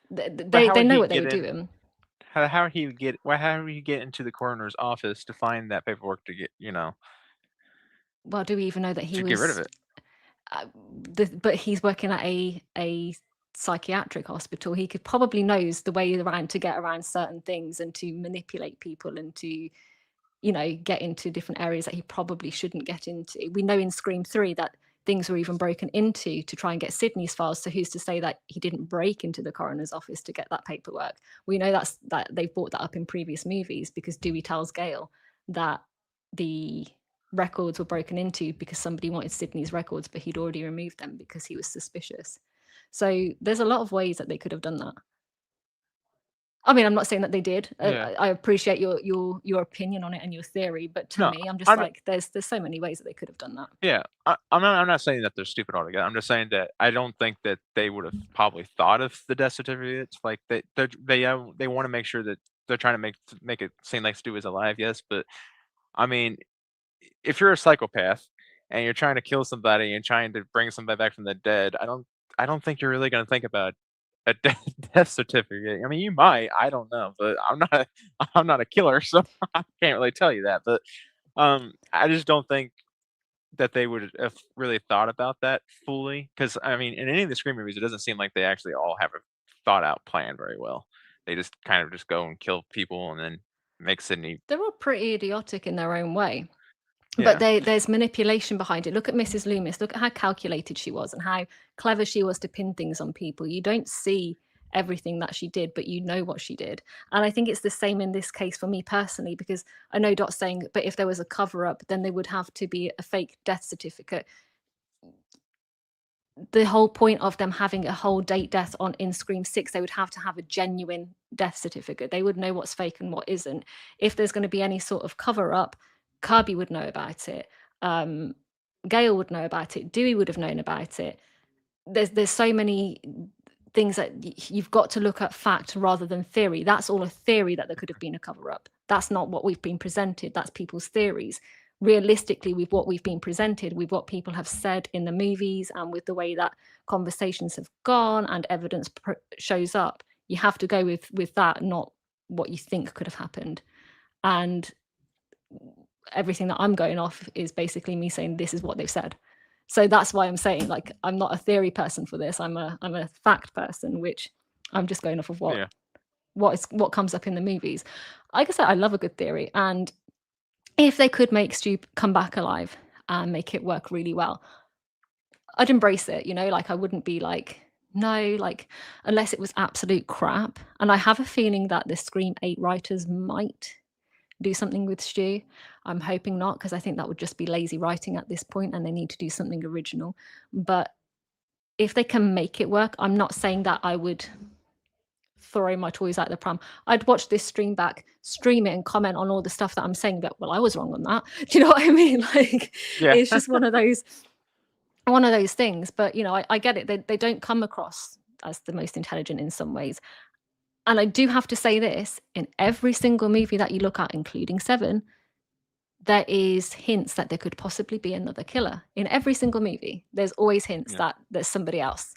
S1: but how
S2: They
S1: would
S2: know
S1: he
S2: what they were
S1: get in?
S2: doing.
S1: How would he get? How would he get into the coroner's office to find that paperwork to get
S2: Well, do we even know that he
S1: to get rid of
S2: was...
S1: it?
S2: but he's working at a psychiatric hospital. He could probably knows the way around to get around certain things and to manipulate people and to, get into different areas that he probably shouldn't get into. We know in Scream 3 that things were even broken into to try and get Sydney's files. So who's to say that he didn't break into the coroner's office to get that paperwork? We know that they've brought that up in previous movies because Dewey tells Gale that the records were broken into because somebody wanted Sydney's records, but he'd already removed them because he was suspicious. So there's a lot of ways that they could have done that. I mean, I'm not saying that they did.
S1: Yeah.
S2: I appreciate your opinion on it and your theory, but to
S1: No,
S2: me, I'm just
S1: I'm
S2: like, there's so many ways that they could have done that.
S1: yeah. I'm not saying that they're stupid altogether. I'm just saying that I don't think that they would have probably thought of the death certificates. Like they want to make sure that they're trying to make it seem like Stu is alive. Yes, but I mean, if you're a psychopath and you're trying to kill somebody and trying to bring somebody back from the dead, I don't think you're really going to think about a death certificate. I mean, you might, I don't know, but I'm not a killer, so I can't really tell you that. But I just don't think that they would have really thought about that fully. Because I mean, in any of the Scream movies, it doesn't seem like they actually all have a thought out plan very well. They just kind of just go and kill people and then make Sydney.
S2: They're all pretty idiotic in their own way. But
S1: Yeah.
S2: there's manipulation behind it. Look at Mrs. Loomis. Look at how calculated she was and how clever she was to pin things on people. You don't see everything that she did, but you know what she did. And I think it's the same in this case for me personally, because I know Dot's saying, but if there was a cover up, then there would have to be a fake death certificate. The whole point of them having a whole date death on in Scream 6, they would have to have a genuine death certificate. They would know what's fake and what isn't. If there's going to be any sort of cover up, Kirby would know about it. Gail would know about it. Dewey would have known about it. There's so many things that you've got to look at fact rather than theory. That's all a theory that there could have been a cover up. That's not what we've been presented. That's people's theories. Realistically, with what we've been presented, with what people have said in the movies and with the way that conversations have gone and evidence shows up, you have to go with that, not what you think could have happened. And everything that I'm going off is basically me saying this is what they've said. So that's why I'm saying, like, I'm not a theory person for this. I'm a fact person, which I'm just going off of what comes up in the movies. Like I said, I love a good theory, and if they could make Stu come back alive and make it work really well, I'd embrace it. Like I wouldn't be like, no, like, unless it was absolute crap. And I have a feeling that the Scream 8 writers might do something with Stu. I'm hoping not, because I think that would just be lazy writing at this point and they need to do something original. But if they can make it work, I'm not saying that I would throw my toys out the pram. I'd watch this stream back, stream it and comment on all the stuff that I'm saying that, well, I was wrong on that. Do you know what I mean? Like,
S1: Yeah.
S2: it's just one of those things. But I get it. They don't come across as the most intelligent in some ways. And I do have to say this, in every single movie that you look at, including 7, there is hints that there could possibly be another killer. In every single movie, there's always hints that there's somebody else.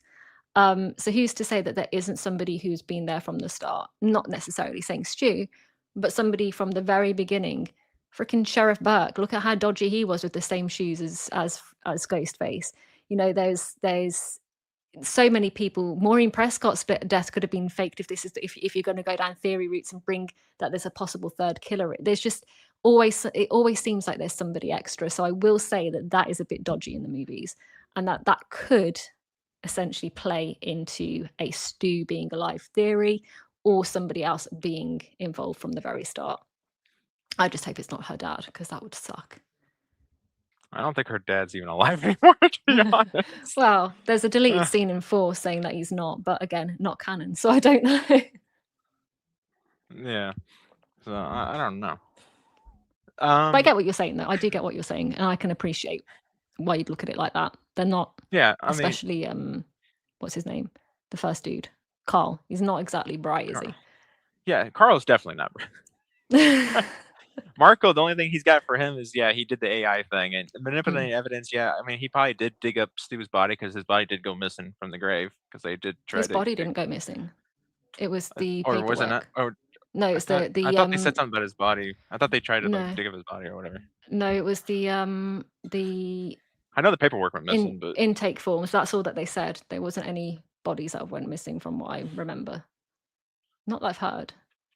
S2: So who's to say that there isn't somebody who's been there from the start? Not necessarily saying Stu, but somebody from the very beginning. Freaking Sheriff Burke, look at how dodgy he was with the same shoes as Ghostface. You know, there's so many people. Maureen Prescott's death could have been faked if this is if you're going to go down theory routes and bring that there's a possible third killer. There's just it always seems like there's somebody extra. So I will say that is a bit dodgy in the movies, and that could essentially play into a Stu being alive theory or somebody else being involved from the very start. I just hope it's not her dad, because that would suck.
S1: I don't think her dad's even alive anymore, to be honest.
S2: Well, there's a deleted scene in 4 saying that he's not, but again, not canon, so I don't know.
S1: Yeah. So I don't know.
S2: But I get what you're saying, though. I do get what you're saying, and I can appreciate why you'd look at it like that. They're not,
S1: yeah, I mean,
S2: especially what's his name? The first dude, Carl. He's not exactly bright, is he?
S1: yeah, Carl's definitely not. Marco, the only thing he's got for him is, yeah, he did the AI thing and manipulating evidence. Yeah, I mean, he probably did dig up Stu's body because his body did go missing from the grave because they did try
S2: His
S1: to.
S2: body didn't go missing. It was the
S1: Or was it
S2: paperwork.
S1: not? Or
S2: No,
S1: I
S2: it's
S1: thought
S2: the
S1: I thought they said something about his body. I thought they tried to like
S2: no,
S1: dig up his body or whatever.
S2: no, it was the
S1: I know the paperwork went missing, but
S2: intake forms. That's all that they said. There wasn't any bodies that went missing from what I remember. Not that I've heard.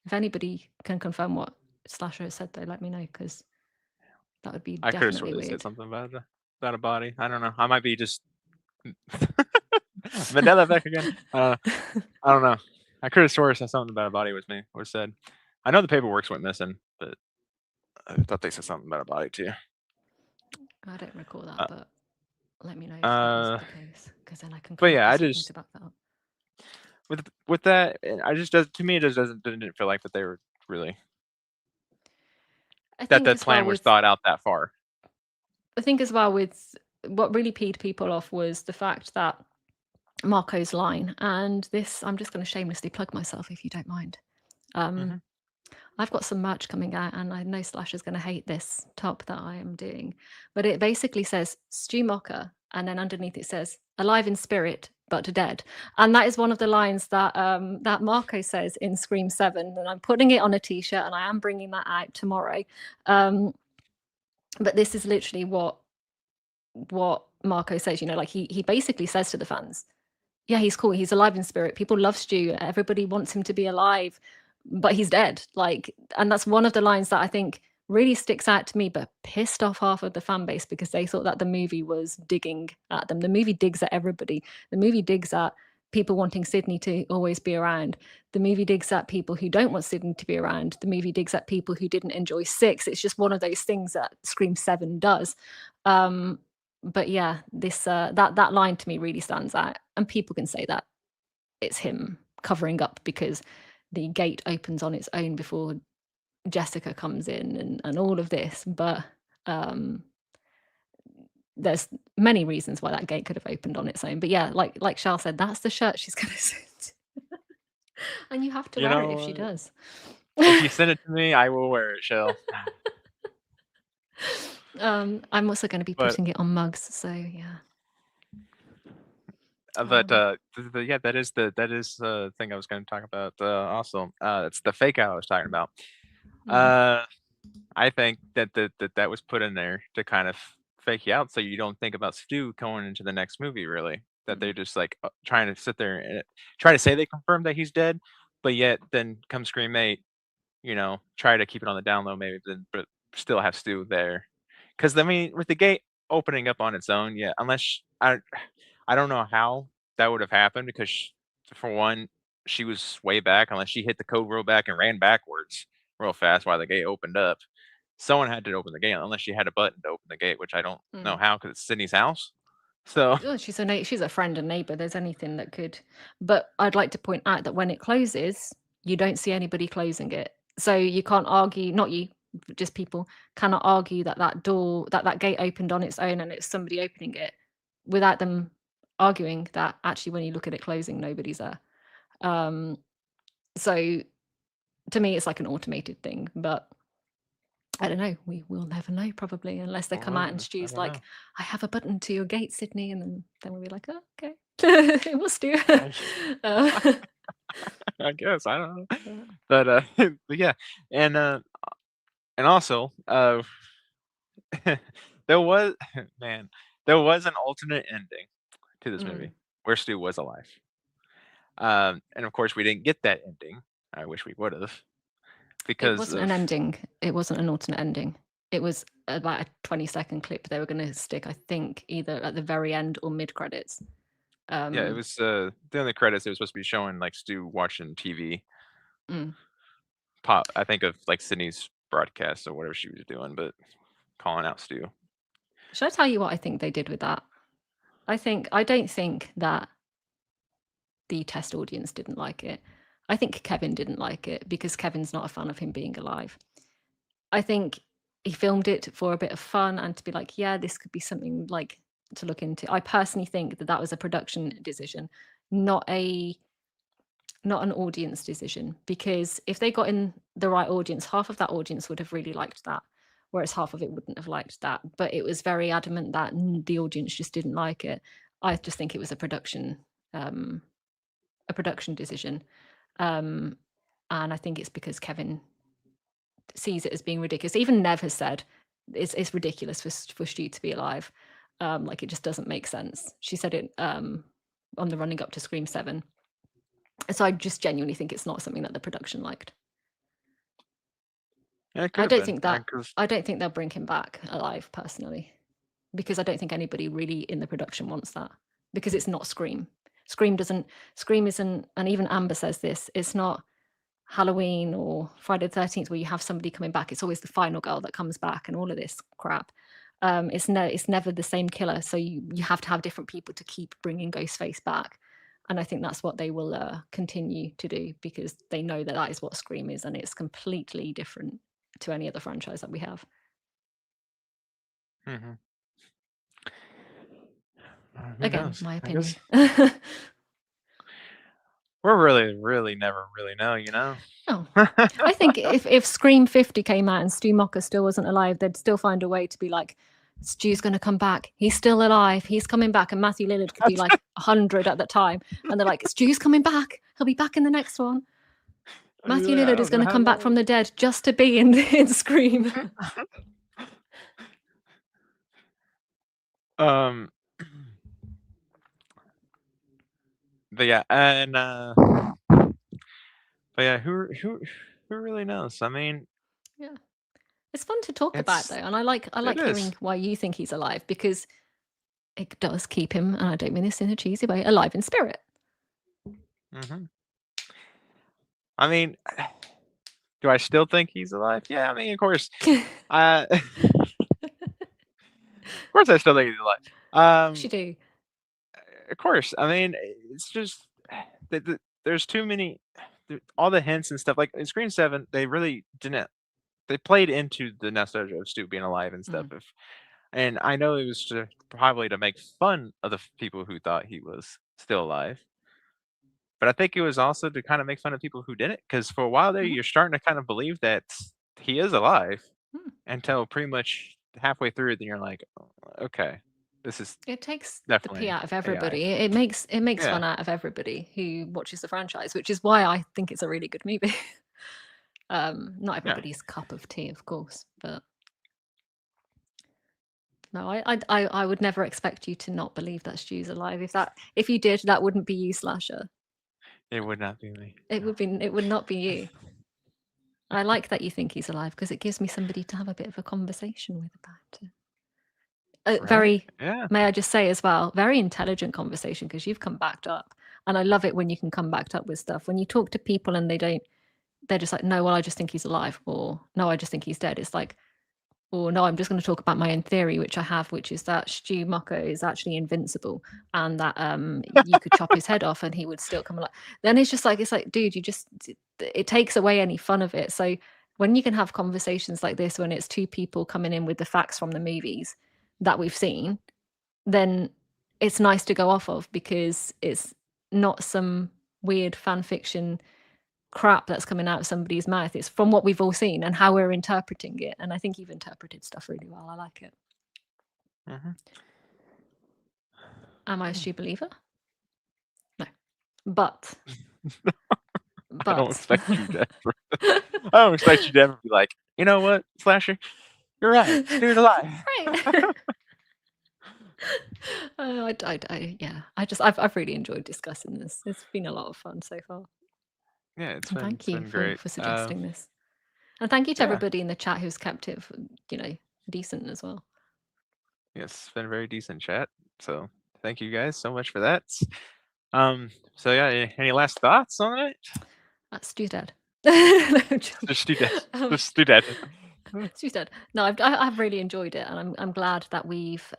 S2: If anybody can confirm what Slasher said, though, let me know, because that would be
S1: I could have
S2: definitely
S1: sworn they said
S2: weird.
S1: something about a body. I don't know. I might be just Vanilla back again. I don't know. I could have sworn said something about a body was said. I know the paperwork went missing, but I thought they said something about a body too.
S2: I don't recall that, but let me know if that is the case, because then I can
S1: But
S2: come up
S1: yeah,
S2: with
S1: I
S2: something
S1: just
S2: to back that up.
S1: with that, I just does to me it just didn't feel like that they were really
S2: I
S1: that
S2: think
S1: the
S2: as well
S1: plan was
S2: with
S1: thought out that far.
S2: I think as well with what really peed people off was the fact that Marco's line, and this I'm just going to shamelessly plug myself if you don't mind.
S1: Mhm.
S2: I've got some merch coming out, and I know Slasher's going to hate this top that I am doing, but it basically says Stu Mocker, and then underneath it says "alive in spirit but dead," and that is one of the lines that that Marco says in Scream 7, and I'm putting it on a T-shirt, and I am bringing that out tomorrow. But this is literally what Marco says. You know, like he basically says to the fans, yeah, he's cool. He's alive in spirit. People love Stu. Everybody wants him to be alive, but he's dead. Like, and that's one of the lines that I think really sticks out to me, but pissed off half of the fan base because they thought that the movie was digging at them. The movie digs at everybody. The movie digs at people wanting Sydney to always be around. The movie digs at people who don't want Sydney to be around. The movie digs at people who didn't enjoy 6. It's just one of those things that Scream 7 does. But yeah, this that line to me really stands out, and people can say that it's him covering up because the gate opens on its own before Jessica comes in, and all of this. But there's many reasons why that gate could have opened on its own. But yeah, like Shal said, that's the shirt she's gonna send, and you have to wear it if she does.
S1: If you send it to me, I will wear it, Shell.
S2: I'm also going to be
S1: But
S2: putting it on mugs, so yeah.
S1: yeah, that is the thing I was going to talk about. Also, it's the fake out I was talking about. I think that was put in there to kind of fake you out, so you don't think about Stu going into the next movie. Really, that they're just like trying to sit there and try to say they confirmed that he's dead, but yet then come Scream 8, try to keep it on the down low, maybe, but still have Stu there. Because I mean, with the gate opening up on its own, yeah, unless I don't know how that would have happened because for one, she was way back. Unless she hit the code real back and ran backwards real fast while the gate opened up, someone had to open the gate unless she had a button to open the gate, which I don't know how because it's Sydney's house. So
S2: oh, she's a friend and neighbor. There's anything that could, but I'd like to point out that when it closes, you don't see anybody closing it. So you can't argue, not you, just people cannot argue that that gate opened on its own and it's somebody opening it without them arguing that actually when you look at it closing, nobody's there. So to me, it's like an automated thing, but I don't know. We will never know probably unless they come out and Stu's like, I have a button to your gate, Sydney, and then we'll be like, oh, okay. It was Stu.
S1: I,
S2: Uh,
S1: I guess I don't know, but but yeah, and and also there was man, there was an alternate ending to this
S2: mm.
S1: movie where Stu was alive. And of course, we didn't get that ending. I wish we would have
S2: It
S1: because
S2: wasn't an
S1: of
S2: ending. It wasn't an alternate ending. It was about a 20-second clip they were going to stick, I think, either at the very end or mid credits.
S1: yeah, it
S2: Um,
S1: was during the credits. It was supposed to be showing like Stu watching TV.
S2: mm.
S1: Pop, I think of like Sydney's broadcast or whatever she was doing, but calling out Stu.
S2: Should I tell you what I think they did with that? I don't think that the test audience didn't like it. I think Kevin didn't like it because Kevin's not a fan of him being alive. I think he filmed it for a bit of fun and to be like, yeah, this could be something like to look into. I personally think that that was a production decision, not an audience decision, because if they got in the right audience, half of that audience would have really liked that, whereas half of it wouldn't have liked that. But it was very adamant that the audience just didn't like it. I just think it was a production decision, and I think it's because Kevin sees it as being ridiculous. Even Nev has said it's ridiculous for Stu to be alive. Like it just doesn't make sense. She said it on the running up to Scream 7. So I just genuinely think it's not something that the production liked.
S1: Yeah, it could
S2: I
S1: have
S2: don't
S1: been
S2: think that
S1: because
S2: I don't think they'll bring him back alive personally, because I don't think anybody really in the production wants that, because it's not Scream. Scream isn't, and even Amber says this, it's not Halloween or Friday the 13th where you have somebody coming back. It's always the final girl that comes back and all of this crap. It's never the same killer. So you have to have different people to keep bringing Ghostface back. And I think that's what they will continue to do, because they know that that is what Scream is, and it's completely different to any other franchise that we have.
S1: who
S2: Again,
S1: knows?
S2: my
S1: I
S2: opinion.
S1: guess we're really never really know, you know.
S2: Oh, I think if Scream 50 came out and Stu Mocker still wasn't alive, they'd still find a way to be like, Stu's going to come back. He's still alive. He's coming back. And Matthew Lillard could be like 100 at the time. And they're like, Stu's coming back. He'll be back in the next one. Matthew
S1: I
S2: Lillard is
S1: don't know
S2: going to
S1: how
S2: come back from
S1: long.
S2: the dead just to be in Scream.
S1: um, but yeah, and but yeah, who really knows? I mean,
S2: Yeah. It's fun to talk about, though.
S1: it's
S2: And I like
S1: it is.
S2: hearing why you think he's alive, because it does keep him, and I don't mean this in a cheesy way, alive in spirit.
S1: Hmm. I mean, do I still think he's alive? Yeah, I mean, of course. Of course, I still think he's alive.
S2: She do.
S1: Of course. I mean, it's just there's too many. All the hints and stuff. Like in Screen 7, they really didn't. They played into the nostalgia of Stu being alive and stuff.
S2: Mm.
S1: And I know it was probably to make fun of the people who thought he was still alive. But I think it was also to kind of make fun of people who didn't, because for a while there,
S2: Mhm.
S1: you're starting to kind of believe that he is alive
S2: Mm.
S1: until pretty much halfway through. Then you're like, okay, this is
S2: It takes the pee
S1: definitely
S2: out of
S1: AI.
S2: everybody. It makes
S1: Yeah,
S2: fun out of everybody who watches the franchise, which is why I think it's a really good movie. Not
S1: yeah.
S2: everybody's cup of tea, of course, but no, I would never expect you to not believe that Stu's alive. If you did, that wouldn't be you, Slasher.
S1: It would not be me.
S2: It would not be you. I like that you think he's alive, because it gives me somebody to have a bit of a conversation with about it.
S1: Right?
S2: Very,
S1: Yeah.
S2: may I just say as well, very intelligent conversation, because you've come backed up. And I love it when you can come backed up with stuff. When you talk to people and they're just like, no, well, I just think he's alive, or no, I just think he's dead. It's like, or no, I'm just going to talk about my own theory, which I have, which is that Stu Mocker is actually invincible, and that you could chop his head off and he would still come alive. Then it's like, dude, it takes away any fun of it. So when you can have conversations like this, when it's two people coming in with the facts from the movies that we've seen, then it's nice to go off of, because it's not some weird fan fiction crap that's coming out of somebody's mouth. It's from what we've all seen and how we're interpreting it. And I think you've interpreted stuff really well. I like it.
S1: Hmm.
S2: Am I a Stu believer? But
S1: I don't
S2: but
S1: expect you to ever. I don't expect you to ever be like, you know what, Slasher, you're right. Stu's alive.
S2: right. Yeah. I've really enjoyed discussing this. It's been a lot of fun so far.
S1: Yeah,
S2: And thank
S1: it's
S2: you
S1: been great.
S2: for suggesting this. And thank you to
S1: Yeah,
S2: everybody in the chat who's kept it, decent as well.
S1: yes, it's been a very decent chat. So thank you guys so much for that. So yeah, any last thoughts on it?
S2: Stu's dead. No, I'm joking.
S1: Just do that.
S2: Um,
S1: Just do that.
S2: Stu's dead. No, I've really enjoyed it, and I'm glad that we've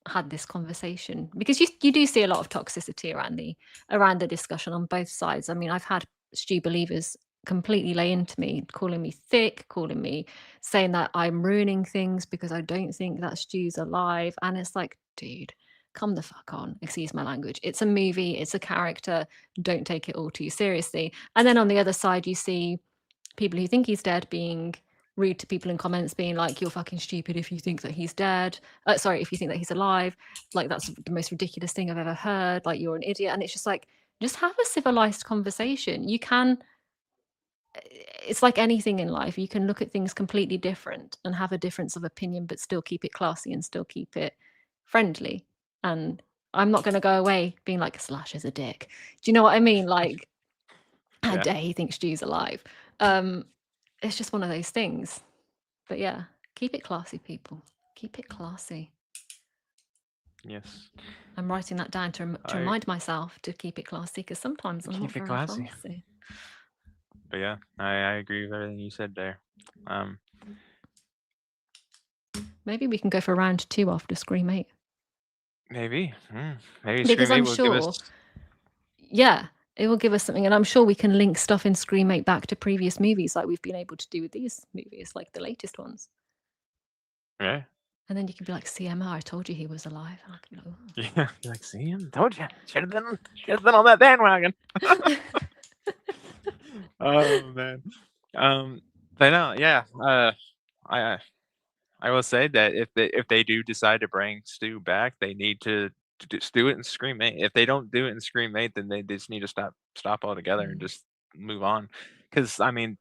S2: had this conversation, because you do see a lot of toxicity around the discussion on both sides. I mean, I've had Stu believers completely lay into me, calling me thick, calling me, saying that I'm ruining things because I don't think that Stu's alive. And it's like, dude, come the fuck on. Excuse my language. It's a movie, it's a character. Don't take it all too seriously. And then on the other side, you see people who think he's dead being rude to people in comments, being like, you're fucking stupid if you think that he's dead. Sorry, if you think that he's alive. Like, that's the most ridiculous thing I've ever heard. Like, you're an idiot. And it's just like, just have a civilized conversation. You can, it's like anything in life. You can look at things completely different and have a difference of opinion, but still keep it classy and still keep it friendly. And I'm not going to go away being like, Slash is a dick. Do you know what I mean? Like, how
S1: Yeah.
S2: dare he thinks Stu's alive? It's just one of those things. But yeah, keep it classy, people. Keep it classy.
S1: Yes.
S2: I'm writing that down to remind myself to keep it classy, because sometimes I'm not
S1: Keep it
S2: very
S1: classy.
S2: classy.
S1: But yeah, I agree with everything you said there.
S2: Maybe we can go for round 2 after Scream 8.
S1: Maybe. Maybe
S2: Because
S1: Scream 8
S2: I'm
S1: will give us.
S2: sure, yeah, it will give us something. And I'm sure we can link stuff in Scream 8 back to previous movies, like we've been able to do with these movies, like the latest ones.
S1: Yeah.
S2: And then you could be like, CMR, I told you he was alive. And I could be like, oh.
S1: Yeah. You're like, see him? Told you. Should have been on that bandwagon. Oh man. But no, yeah. I I will say that if they do decide to bring Stu back, they need to just do it in Scream 8. If they don't do it in Scream 8, then they just need to stop altogether and just move on. Because I mean,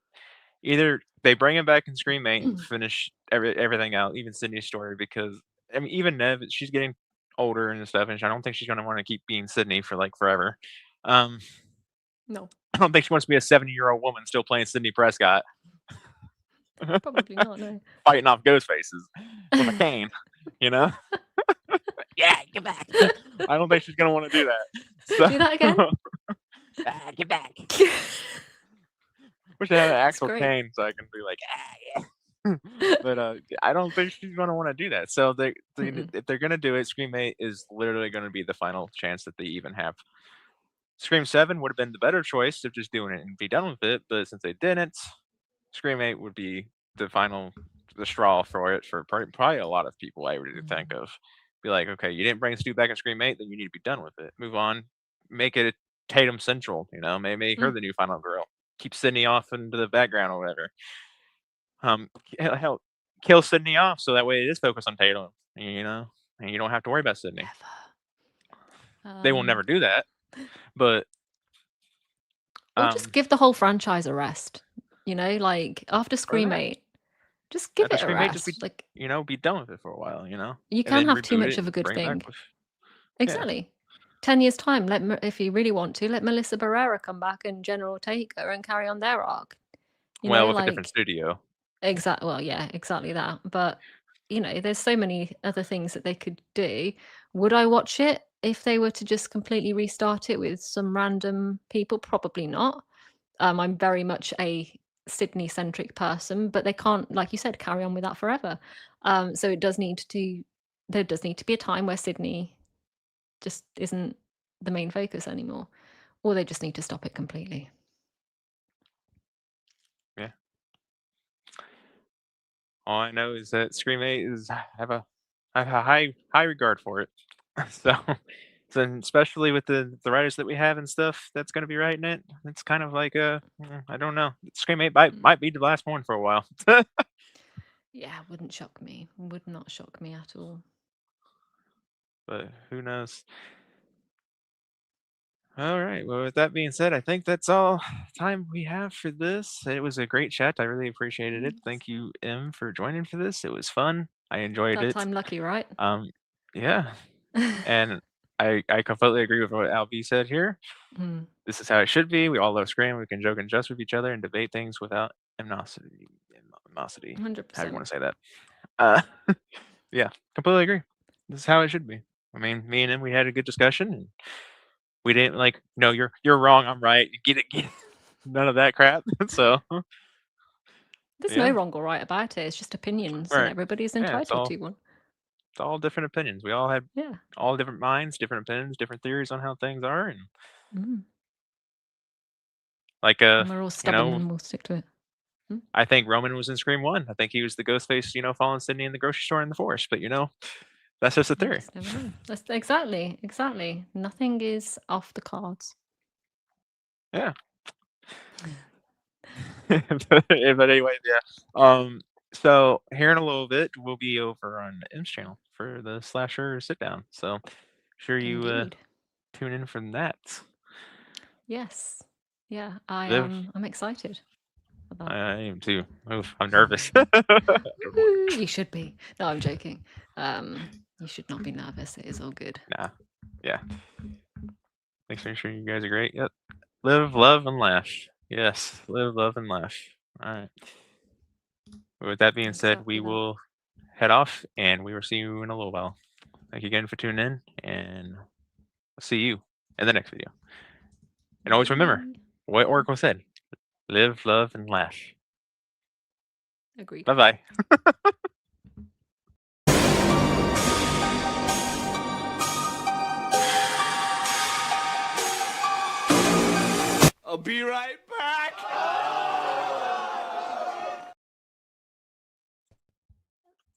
S1: either they bring him back in Scream 8 and finish everything out, even Sydney's story, because I mean, even Nev, she's getting older and stuff, and I don't think she's gonna want to keep being Sydney for like forever. Um,
S2: No,
S1: I don't think she wants to be a 70-year-old woman still playing Sydney Prescott,
S2: probably not, no.
S1: fighting off ghost faces with a cane, you know? Yeah, get back. I don't think she's gonna want to do that. So,
S2: Do that again.
S1: get back. Wish I had an
S2: That's
S1: actual
S2: great.
S1: cane so I can be like, yeah. But I don't think she's gonna want to do that. So if they're gonna do it, Scream 8 is literally gonna be the final chance that they even have. Scream 7 would have been the better choice of just doing it and be done with it, but since they didn't, Scream 8 would be the straw for it for probably a lot of people. I would think of be like, okay, you didn't bring Stu back in Scream 8, then you need to be done with it. Move on, make it Tatum Central. You know, maybe make her the new final girl. Keep Sydney off into the background or whatever. Hell, kill Sydney off so that way it is focused on Tatum. You know, and you don't have to worry about Sydney. They will never do that, but
S2: or just give the whole franchise a rest. You know, like after Scream 8, just give
S1: after
S2: it a
S1: Scream 8, just
S2: rest. Like,
S1: be done with it for a while. You know,
S2: you
S1: and
S2: can
S1: then
S2: have too
S1: reboot
S2: much
S1: it
S2: of a
S1: and
S2: good
S1: bring it back
S2: thing.
S1: with.
S2: Exactly. 10 years time, if you really want to, let Melissa Barrera come back and General Taker and carry on their arc. You know,
S1: With
S2: like,
S1: a different studio.
S2: Well, yeah, exactly that. But there's so many other things that they could do. Would I watch it if they were to just completely restart it with some random people? Probably not. I'm very much a Sydney centric person, but they can't, like you said, carry on with that forever. So there does need to be a time where Sydney just isn't the main focus anymore, or they just need to stop it completely.
S1: Yeah. All I know is that Scream 8 is I have a high regard for it. So, especially with the writers that we have and stuff that's going to be writing it, it's kind of like I don't know. Scream 8 might be the last one for a while.
S2: Yeah, wouldn't shock me. Would not shock me at all.
S1: But who knows? All right. Well, with that being said, I think that's all time we have for this. It was a great chat. I really appreciated it.
S2: Yes.
S1: Thank you, M, for joining for this. It was fun. I enjoyed
S2: That
S1: it.
S2: time lucky, right?
S1: Yeah, and I completely agree with what Al B said here.
S2: Mm,
S1: This is how it should be. We all love Scream. We can joke and jest with each other and debate things without animosity. Animosity. How do you
S2: 100%.
S1: want to say that? Uh, yeah, completely agree. This is how it should be. I mean, me and him, we had a good discussion, and we didn't like, no, you're wrong, I'm right. Get it. None of that crap. So
S2: There's no
S1: yeah,
S2: wrong or right about it. It's just opinions, and
S1: right.
S2: everybody's
S1: Yeah,
S2: entitled to one.
S1: it's all different opinions. We all have
S2: Yeah.
S1: all different minds, different opinions, different theories on how things are, and
S2: Mm.
S1: like
S2: And we're all
S1: you
S2: stubborn
S1: know,
S2: and we'll stick to it. Mm.
S1: I think Roman was in Scream One. I think he was the ghost face, following Sydney in the grocery store in the forest. But that's just a
S2: You
S1: theory.
S2: just never know. That's exactly. Nothing is off the cards.
S1: Yeah. but anyway, yeah. So here in a little bit, we'll be over on M's channel for the slasher sit down. So sure you
S2: Indeed.
S1: tune in from that.
S2: Yes. Yeah,
S1: Live.
S2: I'm excited for that.
S1: I am too. Oof, I'm nervous.
S2: Woo, you should be. No, I'm joking. You should not be nervous. It is all good.
S1: Nah. Yeah. Make sure you guys are great. Yep. Live, love, and laugh. Yes. Live, love, and laugh. All right. With that being said, we
S2: Exactly that.
S1: will head off and we will see you in a little while. Thank you again for tuning in, and I'll see you in the next video. And always remember
S2: Bye.
S1: what Oracle said: live, love, and laugh.
S2: Agreed.
S1: Bye bye.
S3: I'll be right